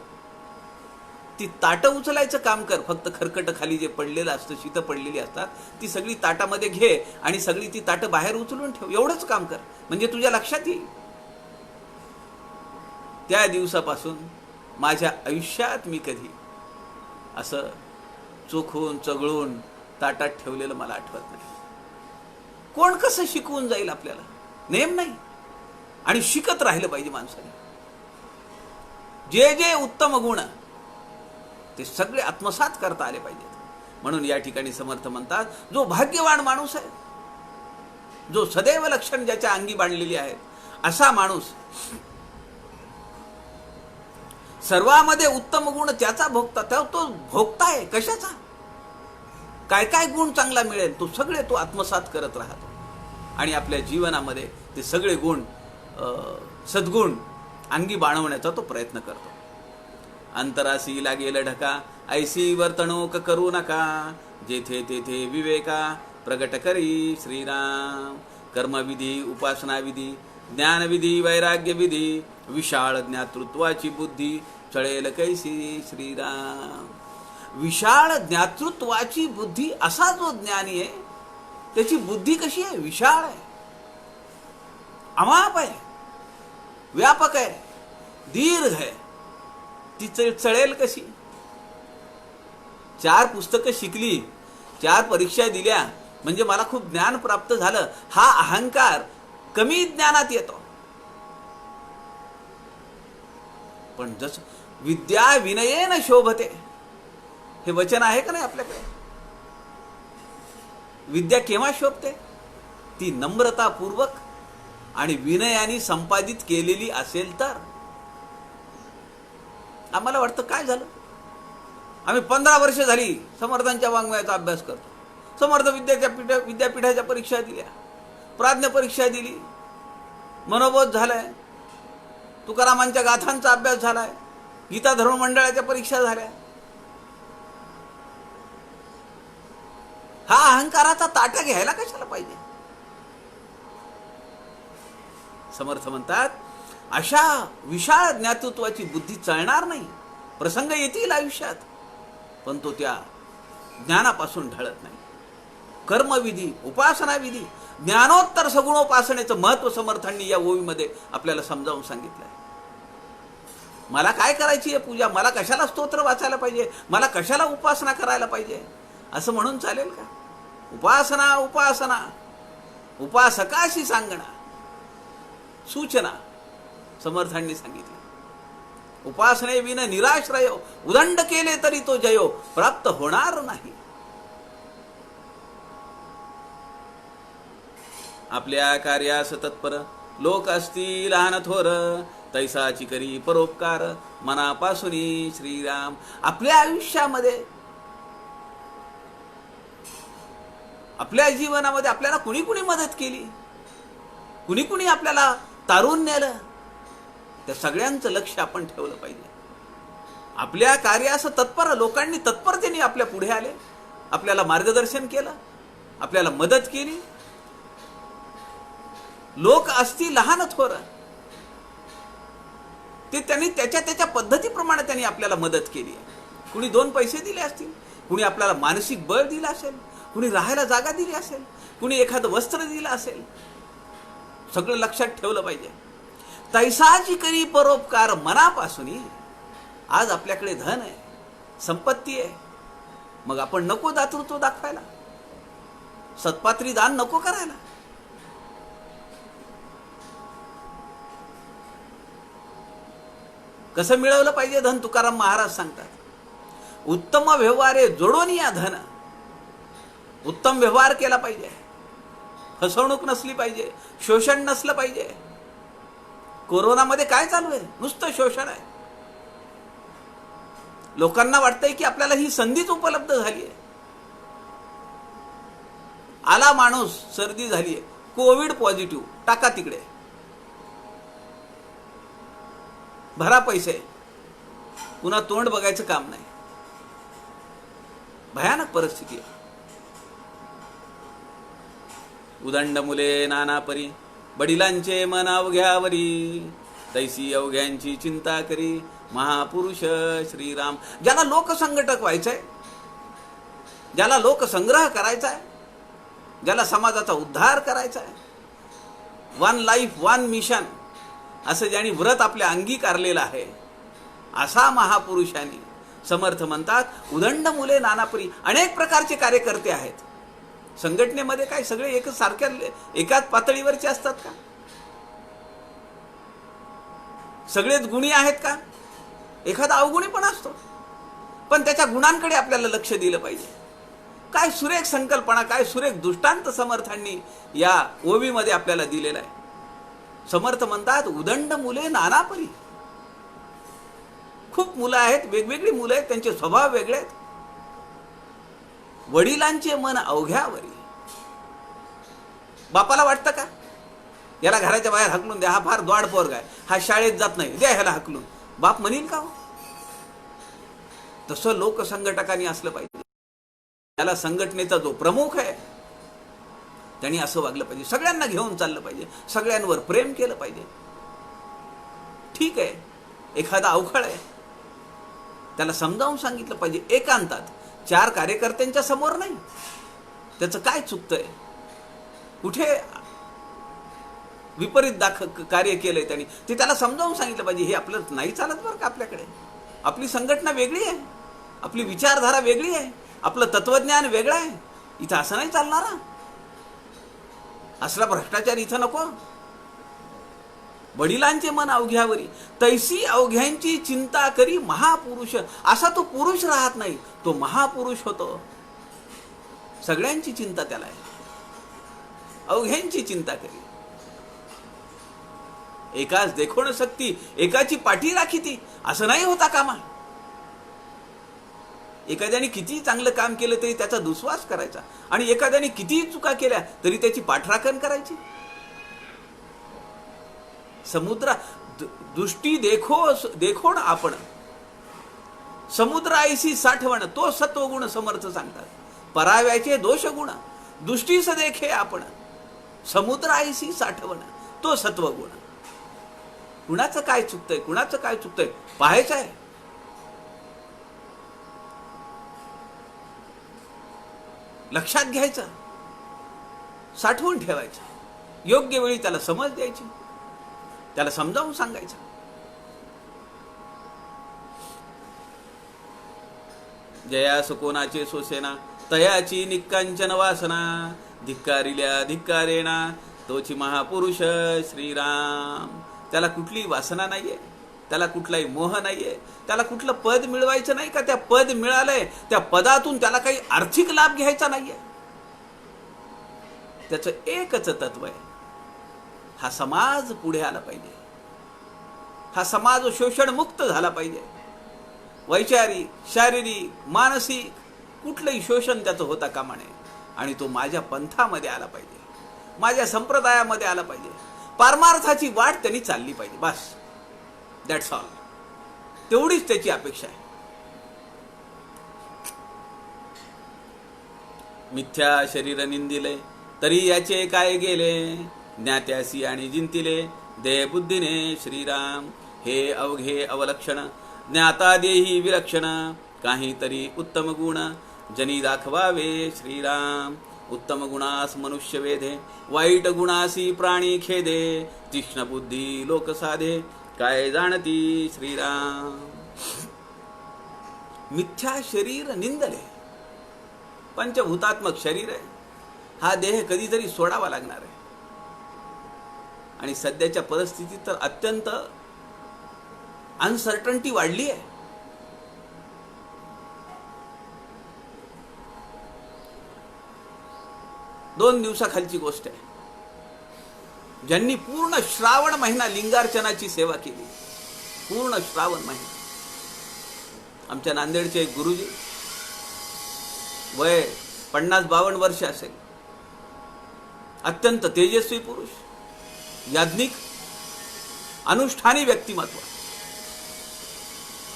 ती ताटं उचलायचं काम कर. फक्त खरकट खाली जे पडलेलं असतं, शीतं पडलेली असतात, ती सगळी ताटामध्ये घे आणि सगळी ती ताटं बाहेर उचलून ठेव. एवढंच काम कर, म्हणजे तुझ्या लक्षात येईल. त्या दिवसापासून माझ्या आयुष्यात मी कधी असं चोखून चगळून ताटात ठेवलेलं मला आठवत नाही. कोण कसं शिकवून जाईल आपल्याला नेम नाही. आणि शिकत राहिलं पाहिजे माणसाने. जे जे उत्तम गुण ते सगळे आत्मसात करता आले पाहिजेत. म्हणून या ठिकाणी समर्थ म्हणतात, जो भाग्यवान माणूस आहे, जो सदैव लक्षण ज्याच्या अंगी बांधलेली आहेत, असा माणूस सर्वांमध्ये उत्तम गुण त्याचा भोगता. तो भोगताय कशाचा, काय काय गुण चांगला मिळेल तो सगळे तो आत्मसात करत राहतो आणि आपल्या जीवनामध्ये ते सगळे गुण सद्गुण अंगी बाणवण्याचा तो प्रयत्न करतो. अंतरासी लागेल ढका, ऐसी वर्तणूक करू नका, जेथे तेथे विवेका प्रगट करी श्रीराम. कर्मविधी, उपासनाविधी, ज्ञानविधी, वैराग्यविधी, विशाळ ज्ञातृत्वाची बुद्धी चळेल कैसी श्रीराम. विशाळ ज्ञातृत्वाची बुद्धी, असा जो ज्ञानी आहे त्याची बुद्धी कशी आहे, विशाळ आहे, अमाप आहे, व्यापक आहे, दीर्घ आहे. ती चळेल कशी. 4 पुस्तकं शिकली, 4 परीक्षा दिल्या म्हणजे मला खूप ज्ञान प्राप्त झालं, हा अहंकार कमी ज्ञानात येतो. पण जसं विद्या विनयेन शोभते, हे वचन आहे का नाही आपल्याकडे. विद्या केव्हा शोभते, ती नम्रतापूर्वक आणि विनयाने संपादित केलेली असेल तर. आम्हाला वाटतं काय झालं, आम्ही 15 वर्ष झाली समर्थांच्या वाङ्मयाचा अभ्यास करतो, समर्थ विद्यापीठाच्या परीक्षा दिल्या, प्राज्ञ परीक्षा दिली, मनोबोध झालाय, तुकारामांच्या गाथांचा अभ्यास झालाय, गीता धर्म मंडळाच्या परीक्षा झाल्या. हा अहंकाराचा ताटा घ्यायला कशाला पाहिजे. समर्थ म्हणतात, अशा विशाळ ज्ञातृत्वाची बुद्धी चळणार नाही. प्रसंग येतील आयुष्यात, पण तो त्या ज्ञानापासून ढळत नाही. कर्मविधी, उपासनाविधी, ज्ञानोत्तर सगुणोपासनेचं महत्व समर्थांनी या ओवीमध्ये आपल्याला समजावून सांगितलंय. मला काय करायची आहे पूजा, मला कशाला स्तोत्र वाचायला पाहिजे, मला कशाला उपासना करायला पाहिजे, असं म्हणून चालेल का. उपासना उपासना उपासकाशी सांगणं, सूचना समर्थांनी सांगितली. उपासने विन निराश्रय, उदंड केले तरी तो जयो प्राप्त होणार नाही. आपल्या कार्यास तत्पर लोक असतील लहान थोर, तैसाची करी परोपकार मनापासून श्रीराम. आपल्या आयुष्यामध्ये, आपल्या जीवनामध्ये आपल्याला कुणी कुणी मदत केली, कुणी कुणी आपल्याला तारून नेलं, त्या सगळ्यांचं लक्ष आपण ठेवलं पाहिजे. आपल्या कार्यास तत्पर लोकांनी तत्परतेने आपल्या पुढे आले, आपल्याला मार्गदर्शन केलं, आपल्याला मदत केली. लोक असतील लहान थोर, ते त्यांनी त्याच्या पद्धतीप्रमाणे त्यांनी आपल्याला मदत केली आहे. कुणी 2 पैसे दिले असतील, कुणी आपल्याला मानसिक बळ दिलं असेल, कुणी राहायला जागा दिली असेल, कुणी एखादं वस्त्र दिलं असेल. सगळं लक्षात ठेवलं पाहिजे. तैसाची करी परोपकार मनापासून. आज आपल्याकडे धन आहे, संपत्ती आहे, मग आपण नको दातृत्व दाखवायला, सत्पात्री दान नको करायला. कसं मिळवलं पाहिजे धन, तुकाराम महाराज सांगतात, उत्तम व्यवहारे जोडून या धन. उत्तम व्यवहार केला पाहिजे, फसवणूक नसली पाहिजे, शोषण नसलं पाहिजे. कोरोनामध्ये काय चालू आहे, नुसतं शोषण आहे. लोकांना वाटतंय की आपल्याला ही संधीच उपलब्ध झाली आहे. आला माणूस, सर्दी झाली आहे, कोविड पॉझिटिव्ह, टाका तिकडे, भरा पैसे, पुन्हा तोंड बघायचं काम नाही. भयानक परिस्थिती आहे. उदंड मुले नाना परी, वडिलांचे मन अवघ्यावरी, तैसी अवघ्यांची चिंता करी महापुरुष श्रीराम. ज्याला लोकसंघटक व्हायचंय, ज्याला लोकसंग्रह करायचा आहे, ज्याला समाजाचा उद्धार करायचा आहे, 1 लाईफ 1 मिशन असं ज्यांनी व्रत आपल्या अंगीकारलेलं आहे, असा महापुरुषांनी समर्थ म्हणतात, उदंड मुले नानापरी. अनेक प्रकारचे कार्यकर्ते आहेत संघटनेमध्ये. काय सगळे एकच सारख्या एकाच पातळीवरचे असतात का? सगळेच गुणी आहेत का? एखादा अवगुणी पण असतो. पण त्याच्या गुणांकडे आपल्याला लक्ष दिलं पाहिजे. काय सुरेख संकल्पना, काय सुरेख दृष्टांत समर्थांनी या ओवीमध्ये आपल्याला दिलेला आहे. समर्थ म्हणतात, उदंड मुले नाना परी. खूप मुलं आहेत, वेगवेगळी मुलं आहेत, त्यांचे स्वभाव वेगळे आहेत. वडिलांचे मन अवघ्यावरी. बापाला वाटतं का याला घराच्या बाहेर हाकलून द्या, हा फार द्वाड पोरगा आहे, हा शाळेत जात नाही, द्या ह्याला हाकलून. बाप म्हणील का हो? तसं लोकसंघटकांनी असलं पाहिजे. त्याला संघटनेचा जो प्रमुख आहे त्यांनी असं वागलं पाहिजे. सगळ्यांना घेऊन चाललं पाहिजे, सगळ्यांवर प्रेम केलं पाहिजे. ठीक आहे, एखादा अवखळ आहे, त्याला समजावून सांगितलं पाहिजे एकांतात, 4 कार्यकर्त्यांच्या समोर नाही. त्याचं काय चुकतंय, कुठे विपरीत कार्य केलंय त्यांनी, ते त्याला समजावून सांगितलं पाहिजे. हे आपलं नाही चालत बरं का. आपल्याकडे आपली संघटना वेगळी आहे, आपली विचारधारा वेगळी आहे, आपलं तत्वज्ञान वेगळं आहे. इथं असं नाही चालणार. असला भ्रष्टाचार इथं नको. वडिलांचे मन अवघ्यावरी, तैसी अवघ्यांची चिंता करी महापुरुष. असा तो पुरुष राहत नाही, तो महापुरुष होतो. सगळ्यांची चिंता त्याला आहे, अवघ्यांची चिंता करी. एकाच देखोण सक्ती, एकाची पाठी राखीती, असं नाही होता कामा. एखाद्याने किती चांगलं काम केलं तरी त्याचा दुस्वास करायचा, आणि एखाद्याने किती चुका केल्या तरी त्याची पाठराखण करायची. समुद्र दृष्टी देखोण आपण, समुद्र ऐसी साठवण, तो सत्वगुण समर्थ सांगतात. पराव्याचे दोष गुण दृष्टीस देखे आपण, समुद्र ऐसी साठवण, तो सत्वगुण. कुणाचं काय चुकतंय, कुणाचं काय चुकतंय पाहायचं आहे. लक्षात घ्यायचं, साठवून ठेवायचं. योग्य वेळी त्याला समज द्यायची, त्याला समजावून सांगायचं. जयास कोणाचे सोसेना, तयाची निक्कांचन वासना. धिक्कारिल्या धिक्कारेना, तोची महापुरुष श्रीराम. त्याला कुठली वासना नाहीये, त्याला कुठलाही मोह नाहीये, त्याला कुठलं पद मिळवायचं नाही का. त्या पद मिळालंय, त्या पदातून त्याला काही आर्थिक लाभ घ्यायचा नाहीये. त्याचं एकच तत्व आहे, हा समाज पुढे आला पाहिजे, हा समाज शोषण मुक्त झाला पाहिजे. वैचारिक, शारीरिक, मानसिक कुठलंही शोषण त्याचं होता कामा नये. आणि तो माझ्या पंथामध्ये आला पाहिजे, माझ्या संप्रदायामध्ये आला पाहिजे. पारमार्थाची वाट त्यांनी चालली पाहिजे, बस. That's all. तेवढीच त्याची अपेक्षा आहे. मिथ्या शरीर निंदिले, तरी याचे काय गेले. ज्ञात्यासी आणि जिंतिले, दे बुद्धीने श्रीराम. हे अवघे अवलक्षण, ज्ञाता देही विलक्षण. काहीतरी उत्तम गुण, जनी दाखवावे श्रीराम. उत्तम गुणास मनुष्य वेधे, वाईट गुणासी प्राणी खेदे. तीक्ष्ण बुद्धी लोक साधे, काय जाणती श्रीराम. मिथ्या शरीर निंदले, पंचभूतात्मक शरीर आहे, हा देह कधीतरी सोडावा लागणार आहे. आणि सध्याच्या परिस्थितीत तर अत्यंत अनसर्टन्टी वाढली आहे. दोन दिवसाखालची गोष्ट आहे. ज्यांनी पूर्ण श्रावण महिना लिंगार्चनाची सेवा केली, पूर्ण श्रावण महिना. आमच्या नांदेडचे एक गुरुजी, वय 50-52 वर्ष असेल, अत्यंत तेजस्वी पुरुष, याज्ञिक, अनुष्ठानी व्यक्तिमत्व,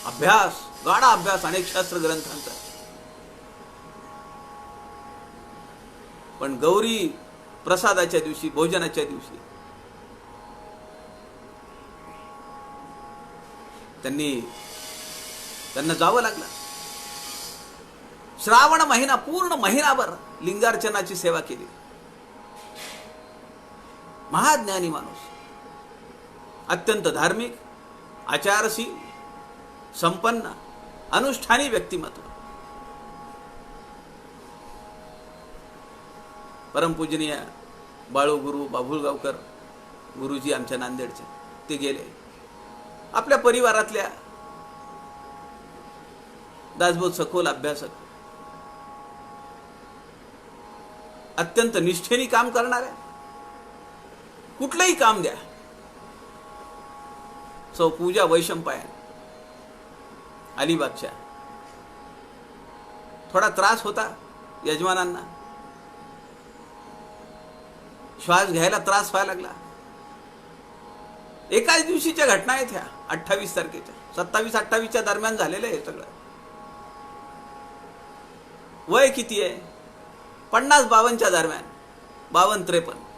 अभ्यास, गाढा अभ्यास अनेक शास्त्र ग्रंथांचा. पण गौरी प्रसादाच्या दिवशी, भोजनाच्या दिवशी त्यांना जावं लागलं. श्रावण महिना, पूर्ण महिनाभर लिंगार्चनाची सेवा केली. महाज्ञानी माणूस, अत्यंत धार्मिक, आचारशील, संपन्न, अनुष्ठानी व्यक्तिमत्व. परमपूजनीय बाळूगुरू बाभुळगावकर गुरुजी आमच्या नांदेडचे, ते गेले. आपल्या परिवारातल्या दासबोध सखोल अभ्यासक, अत्यंत निष्ठेने काम करणाऱ्या, कुठलंही काम द्या. सौ पूजा वैशंपायन अलिबागच्या, थोडा त्रास होता यजमानांना, श्वास घ्यायला त्रास व्हायला लागला. एकाच दिवशीच्या घटना आहेत ह्या, 28 तारखेच्या, 27-28च्या दरम्यान झालेलं आहे सगळं. वय किती आहे? 50-52च्या दरम्यान, 52-53.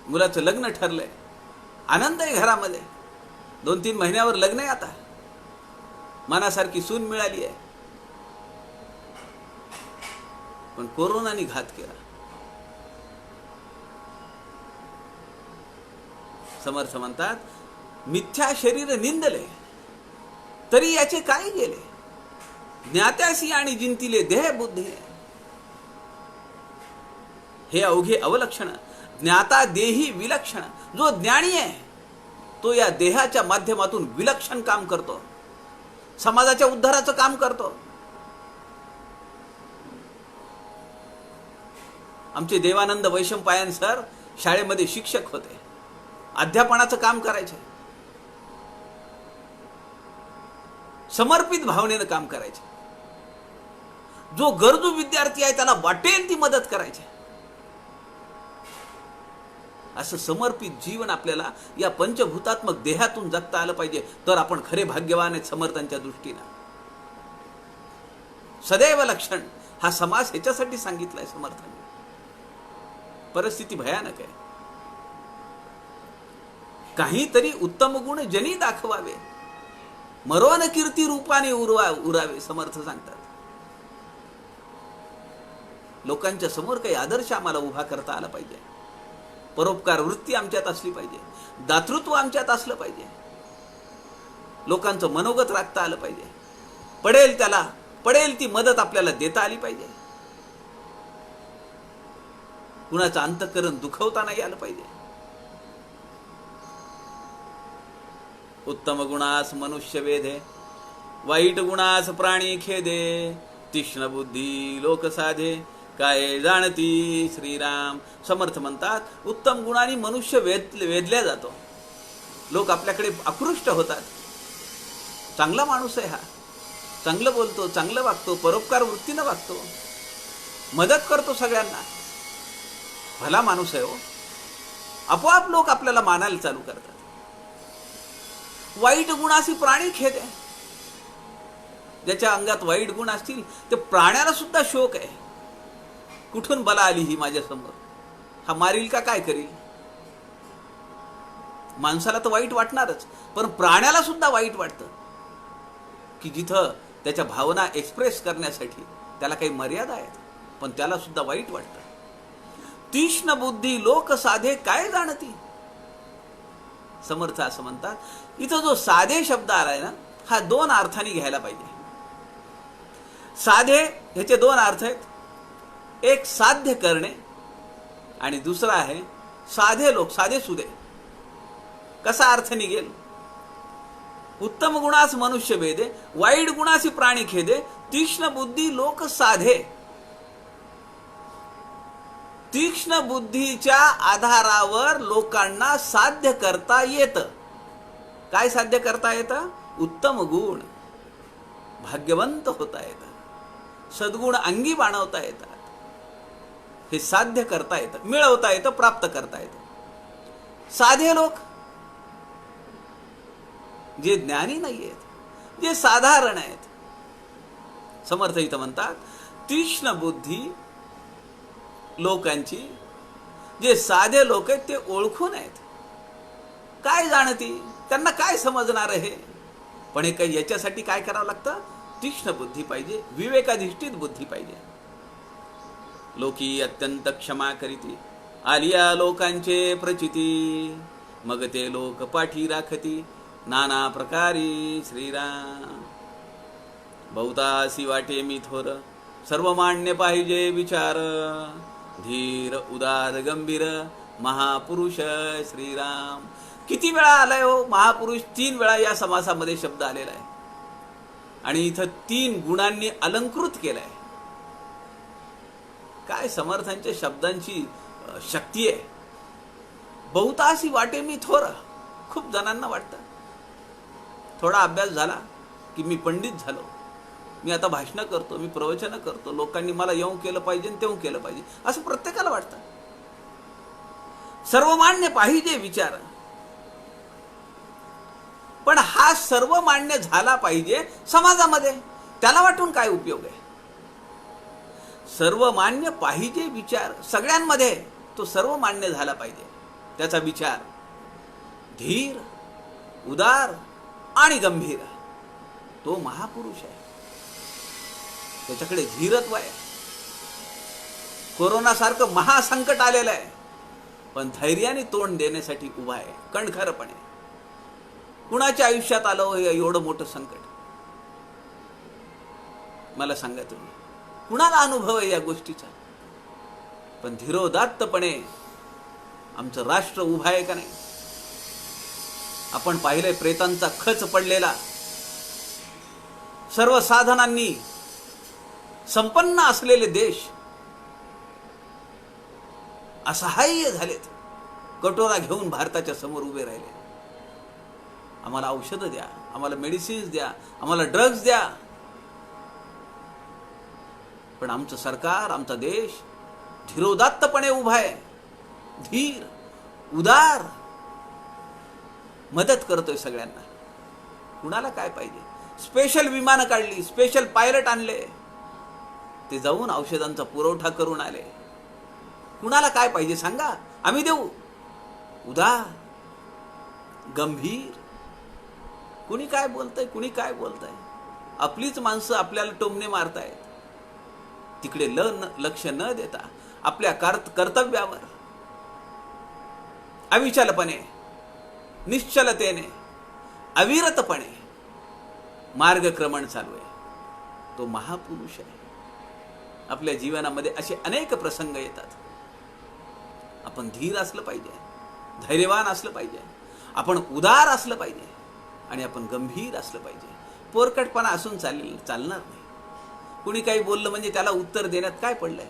मुलाचं लग्न ठरलंय, आनंद आहे घरामध्ये. 2-3 महिन्यावर लग्न आहे आता, मनासारखी सून मिळाली आहे. पण कोरोनाने घात केला. समर्थ म्हणतात, मिथ्या शरीर निंदले तरी याचे काय गेले, ज्ञात्यासी आणि जिंतीले देह बुद्धी. हे अवघे अवलक्षण, ज्ञाता देही विलक्षण. जो ज्ञानी आहे तो या देहाच्या माध्यमातून विलक्षण काम करतो, समाजाच्या उद्धाराचं काम करतो. आमचे देवानंद वैशंपायन सर शाळेमध्ये शिक्षक होते, अध्यापनाचं काम करायचे, समर्पित भावनेनं काम करायचे. जो गरजू विद्यार्थी आहे त्याला वाटेल ती मदत करायची. असं समर्पित जीवन आपल्याला या पंचभूतात्मक देहातून जगता आलं पाहिजे, तर आपण खरे भाग्यवान आहेत समर्थांच्या दृष्टीनं. सदैव लक्षण हा समास ह्याच्यासाठी सांगितलाय समर्थांनी. परिस्थिती भयानक आहे. काहीतरी उत्तम गुण जनी दाखवावे, मरोन कीर्ती रूपाने उरावे, समर्थ सांगतात. लोकांच्या समोर काही आदर्श आम्हाला उभा करता आला पाहिजे. परोपकार वृत्ती आमच्यात असली पाहिजे, दातृत्व आमच्यात असलं पाहिजे, लोकांचं मनोगत राखता आलं पाहिजे. पडेल ती मदत आपल्याला देता आली पाहिजे. कुणाचं अंतःकरण दुखवता नाही आलं पाहिजे. उत्तम गुणास मनुष्य वेधे, वाईट गुणास प्राणी खेदे. तीक्ष्ण बुद्धी लोक साधे, काय जाणती श्रीराम. समर्थ म्हणतात, उत्तम गुणांनी मनुष्य वेधल्या जातो. लोक आपल्याकडे आकृष्ट होतात. चांगला माणूस आहे हा, चांगलं बोलतो, चांगलं वागतो, परोपकार वृत्तीनं वागतो, मदत करतो सगळ्यांना, भला माणूस आहे हो. आपोआप लोक आपल्याला मानायला चालू करतात. वाईट गुणाशी प्राणी खेद आहे. ज्याच्या अंगात वाईट गुण असतील ते प्राण्याला सुद्धा शोक आहे. कुठून बला आली ही माझ्या समोर, हा मारील का काय करील. माणसाला तर वाईट वाटणारच, पण प्राण्याला सुद्धा वाईट वाटतं की जिथं त्याच्या भावना एक्सप्रेस करण्यासाठी त्याला काही मर्यादा आहेत, पण त्याला सुद्धा वाईट वाटतं. तीक्ष्ण बुद्धी लोक साधे, काय जाणती. समर्थ असं म्हणतात, इथं जो साधे शब्द आलाय ना, हा 2 अर्थांनी घ्यायला पाहिजे. साधे ह्याचे 2 अर्थ आहेत. एक साध्य करणे आणि दुसरा आहे साधे लोक, साधे सुधे. कसा अर्थ निघेल. उत्तम गुणास मनुष्य भेदे, वाईट गुणासी प्राणी खेदे. तीक्ष्ण बुद्धी लोक साधे. तीक्ष्ण बुद्धीच्या आधारावर लोकांना साध्य करता येतं. काय साध्य करता येतं? उत्तम गुण, भाग्यवंत होता येतं, सद्गुण अंगी बाणवता येतात. हे साध्य करता येतं, मिळवता येतं, प्राप्त करता येतं. साधे लोक जे ज्ञानी नाही आहेत, जे साधारण आहेत. समर्थ इथं म्हणतात, तीक्ष्ण बुद्धी लोकांची, जे साधे लोक आहेत ते ओळखून आहेत. काय जाणती, त्यांना काय समजणार आहे. पण हे काही याच्यासाठी काय करावं लागतं? तीक्ष्ण बुद्धी पाहिजे, विवेकाधिष्ठित बुद्धी पाहिजे. लोकी अत्यंत क्षमा करीती, आलिया लोकांचे प्रचिती. मग ते लोक पाठी राखती, नाना प्रकारी श्रीराम. बहुतासी वाटे मी थोर, सर्व मान्य पाहिजे विचार. धीर उदार गंभीर महापुरुष श्रीराम. किती वेळा आलाय हो महापुरुष? 3 वेळा या समासामध्ये शब्द आलेला आहे आणि इथं 3 गुणांनी अलंकृत केलाय. काय समर्थांच्या शब्दांची शक्ती आहे. बहुताशी वाटे मी थोर. खूप जणांना वाटतं थोडा अभ्यास झाला की मी पंडित झालो, मी आता भाषणं करतो, मी प्रवचनं करतो, लोकांनी मला येऊ केलं पाहिजे आणि तेऊ केलं पाहिजे, असं प्रत्येकाला वाटतं. सर्वमान्य पाहिजे विचार, पण हा सर्वमान्य झाला पाहिजे समाजामध्ये, त्याला वाटून काय उपयोग आहे? सर्वमान्य पाहिजे विचार सगळ्यांमध्ये, तो सर्वमान्य झाला पाहिजे. त्याचा विचार धीर, उदार आणि गंभीर, तो महापुरुष आहे. त्याच्याकडे धीरत्व आहे. कोरोनासारखं महासंकट आलेलं आहे, पण धैर्याने तोंड देण्यासाठी उभा आहे कणखरपणे. कुणाच्या आयुष्यात आलं एवढं मोठं संकट? मला सांगा तुम्ही, कुणाला अनुभव आहे या गोष्टीचा? पण धीरोदात्तपणे आमचं राष्ट्र उभा आहे का नाही? आपण पाहिलंय प्रेतांचा खच पडलेला, सर्व साधनांनी संपन्न असलेले देश असहाय्य झालेत, कटोरा घेऊन भारताच्या समोर उभे राहिले. आम्हाला औषधं द्या, आम्हाला मेडिसिन्स द्या, आम्हाला ड्रग्ज द्या. पण आमचं सरकार, आमचा देश धीरोदात्तपणे उभा आहे, धीर, उदार, मदत करतोय सगळ्यांना. कुणाला काय पाहिजे? स्पेशल विमानं काढली, स्पेशल पायलट आणले, ते जाऊन औषधांचा पुरवठा करून आले. कुणाला काय पाहिजे सांगा, आम्ही देऊ. उदार, गंभीर. कुणी काय बोलतंय, कुणी काय बोलतंय? आपलीच माणसं आपल्याला टोमणे मारतायत. तिकडे लक्ष न देता आपल्या कर्तव्यावर अविचलपणे, निश्चलतेने, अविरतपणे मार्गक्रमण चालू आहे, तो महापुरुष आहे. आपल्या जीवनामध्ये असे अनेक प्रसंग येतात. आपण धीर असलं पाहिजे, धैर्यवान असलं पाहिजे, आपण उदार असलं पाहिजे आणि आपण गंभीर असलं पाहिजे. पोरकटपणा असून चालणार नाही. कुणी काही बोललं म्हणजे त्याला उत्तर देण्यात काय पडलंय?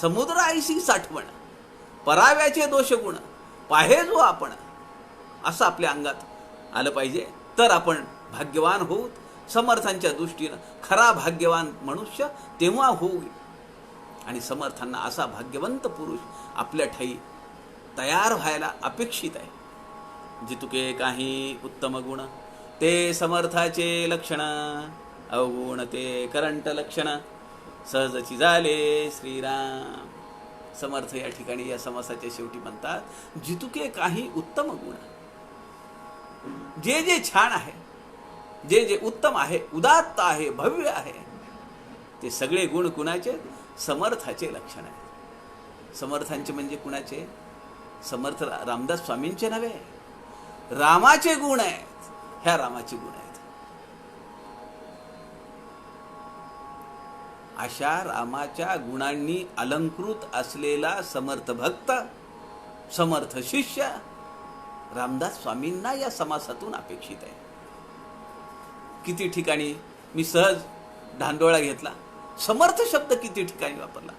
समुद्र आईशी साठवण, पराव्याचे दोष गुण पाहे जो आपण, असं आपल्या अंगात आलं पाहिजे. तर आपण भाग्यवान होऊ. समर्थांच्या दृष्टीनं खरा भाग्यवान मनुष्य तेव्हा होईल. आणि समर्थांना असा भाग्यवंत पुरुष आपल्या ठाई तयार व्हायला अपेक्षित आहे. जितुके काही उत्तम गुण ते समर्थाचे लक्षण, अवगुण ते करंट लक्षण, सहजची झाले श्रीराम. समर्थ या ठिकाणी या समासाच्या शेवटी म्हणतात, जितुके काही उत्तम गुण. जे जे छान आहे, जे जे उत्तम आहे, उदात्त आहे, भव्य आहे, ते सगळे गुण कुणाचे? समर्थाचे लक्षण आहे. समर्थांचे म्हणजे कुणाचे? समर्थ रामदास स्वामींचे नव्हे, रामाचे गुण आहेत. ह्या रामाचे गुण आहेत. अशा रामाच्या गुणांनी अलंकृत असलेला समर्थ भक्त, समर्थ शिष्य रामदास स्वामींना या समासातून अपेक्षित आहे. किती ठिकाणी मी सहज धांडोळा घेतला, समर्थ शब्द किती ठिकाणी वापरला.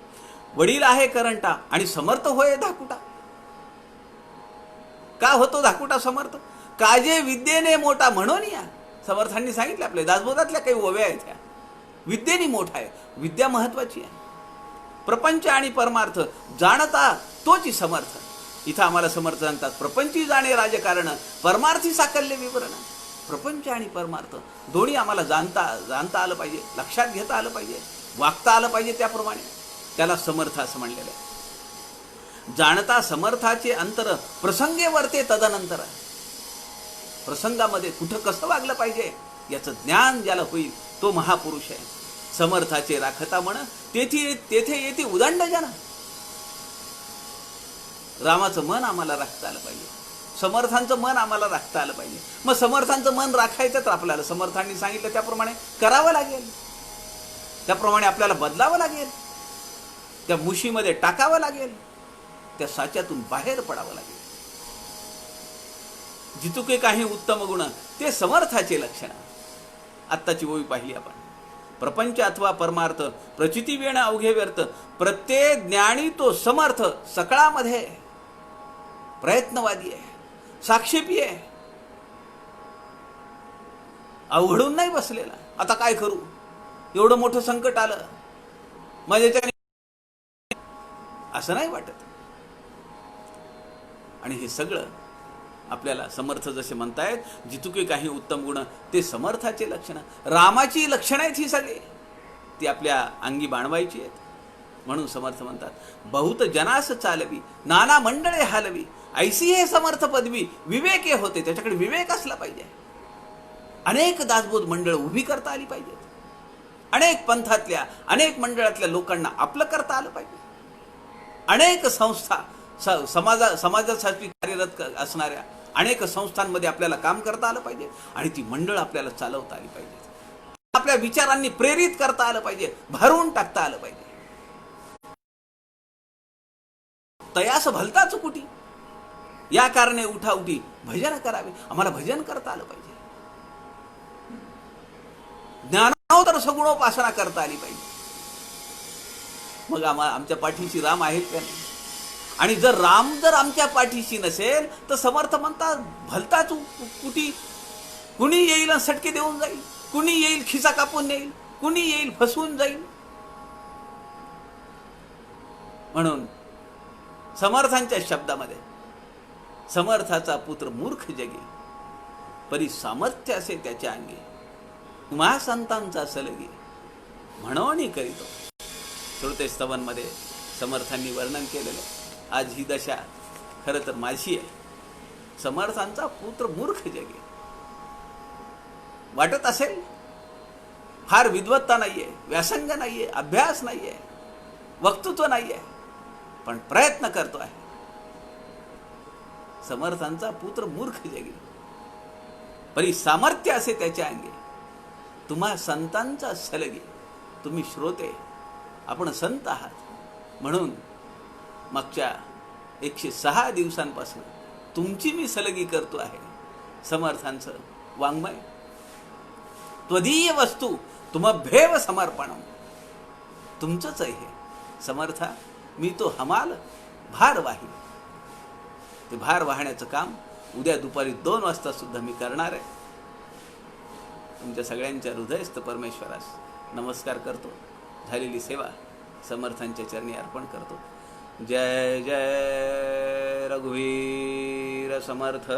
वडील आहे करंटा आणि समर्थ होय धाकुटा. का होतो धाकुटा समर्थ? काजे विद्येने मोठा म्हणून या समर्थांनी सांगितले. आपल्या दासबोधातल्या काही ओव्या आहेत ह्या. विद्येने मोठा आहे, विद्या महत्वाची आहे. प्रपंच आणि परमार्थ जाणता तोची समर्थ. इथं आम्हाला समर्थ सांगतात, प्रपंची जाणे राजकारण, परमार्थी साकल्य विवरण. प्रपंच आणि परमार्थ दोन्ही आम्हाला जाणता आलं पाहिजे, लक्षात घेता आलं पाहिजे, वागता आलं पाहिजे त्याप्रमाणे. त्याला समर्थ असं म्हणलेलं आहे. जाणता समर्थाचे अंतर, प्रसंगे वर्ते तदनंतर. प्रसंगामध्ये कुठं कसं वागलं पाहिजे याचं ज्ञान ज्याला होईल तो महापुरुष आहे. समर्थाचे राखता म्हण, तेथे येते उदंड जन. रामाचं मन आम्हाला राखता आलं पाहिजे, समर्थांचं मन आम्हाला राखता आलं पाहिजे. मग समर्थांचं मन राखायचं तर आपल्याला समर्थांनी सांगितलं त्याप्रमाणे करावं लागेल, त्याप्रमाणे आपल्याला बदलावं लागेल, त्या मुशीमध्ये टाकावं लागेल, त्या साच्यातून बाहेर पडावं लागेल. जितुके काही उत्तम गुण ते समर्थाचे लक्षण. आत्ताची ओवी पाहिली आपण. प्रपंच अथवा परमार्थ प्रचिती वेण अवघे व्यर्थ, प्रत्येक ज्ञानी तो समर्थ सकळामध्ये प्रयत्नवादी आहे, साक्षेपी आहे, अवघडून नाही बसलेला. आता काय करू, एवढं मोठं संकट आलं माझ्याच्याने, असं नाही वाटत. आणि हे सगळं आपल्याला समर्थ जसे म्हणतायत, जितुके काही उत्तम गुण ते समर्थाचे लक्षण. रामाची लक्षणं आहेत ही सगळी, ती आपल्या अंगी बाणवायची आहेत. म्हणून समर्थ म्हणतात, बहुत जनास चालवी नाना मंडळे हालवी, ऐसी हे समर्थ पदवी विवेके होते. त्याच्याकडे विवेक असला पाहिजे. अनेक दासबोध मंडळ उभी करता आली पाहिजेत. अनेक पंथातल्या अनेक मंडळातल्या लोकांना आपलं करता आलं पाहिजे. अनेक संस्था समाजासाठी कार्यरत असणाऱ्या अनेक संस्थांमध्ये आपल्याला काम करता आलं पाहिजे. आणि ती मंडळ आपल्याला चालवता आली पाहिजे. आपल्या विचारांनी प्रेरित करता आलं पाहिजे, भरून टाकता आलं पाहिजे. तयास भलताच कुटी या कारणे उठा उठी भजन करावे. आम्हाला भजन करता आलं पाहिजे. ज्ञानोत्तर सगुणोपासना करता आली पाहिजे. मग आमच्या पाठीशी राम आहेत का नाही? आणि जर राम आमच्या पाठीशी नसेल तर समर्थ म्हणतात भलताच कुटी. कुणी येईल आणि सटके देऊन जाईल, कुणी येईल खिसा कापून नेईल, कुणी येईल फसवून जाईल. म्हणून समर्थांच्या शब्दामध्ये, समर्थाचा पुत्र मूर्ख जगे, परी सामर्थ्य असे त्याच्या अंगी, तुम्हा संतांचा सलगी म्हणून करीतो. श्रोते स्तवनमध्ये समर्थांनी वर्णन केलेलं. आज ही दशा खरं तर माझी आहे. समर्थांचा पुत्र मूर्ख जगे. वाटत असेल फार विद्वत्ता नाहीये, व्यासंग नाहीये, अभ्यास नाहीये, वक्तृत्व नाहीये, पण प्रयत्न करतो आहे. समर्थांचा पुत्र मूर्ख जगे, परी सामर्थ्य असे त्याच्या अंगी, तुम्हा संतांचा सलगी. तुम्ही श्रोते, आपण संत आहात. म्हणून मागच्या 106 दिवसांपासून तुमची मी सलगी करतो आहे. समर्थांचं वाङ्मय, त्वदीय वस्तू तुमभ्येव समर्पणम. तुमचंच आहे हे. समर्था, मी तो हमाल भारवाही. ते भार वाहण्याचं काम उद्या दुपारी 2 वाजता सुद्धा मी करणार आहे. तुमच्या सगळ्यांच्या हृदयस्थ परमेश्वरास नमस्कार करतो. झालेली सेवा समर्थांच्या चरणी अर्पण करतो. जय जय रघुवीर समर्थ.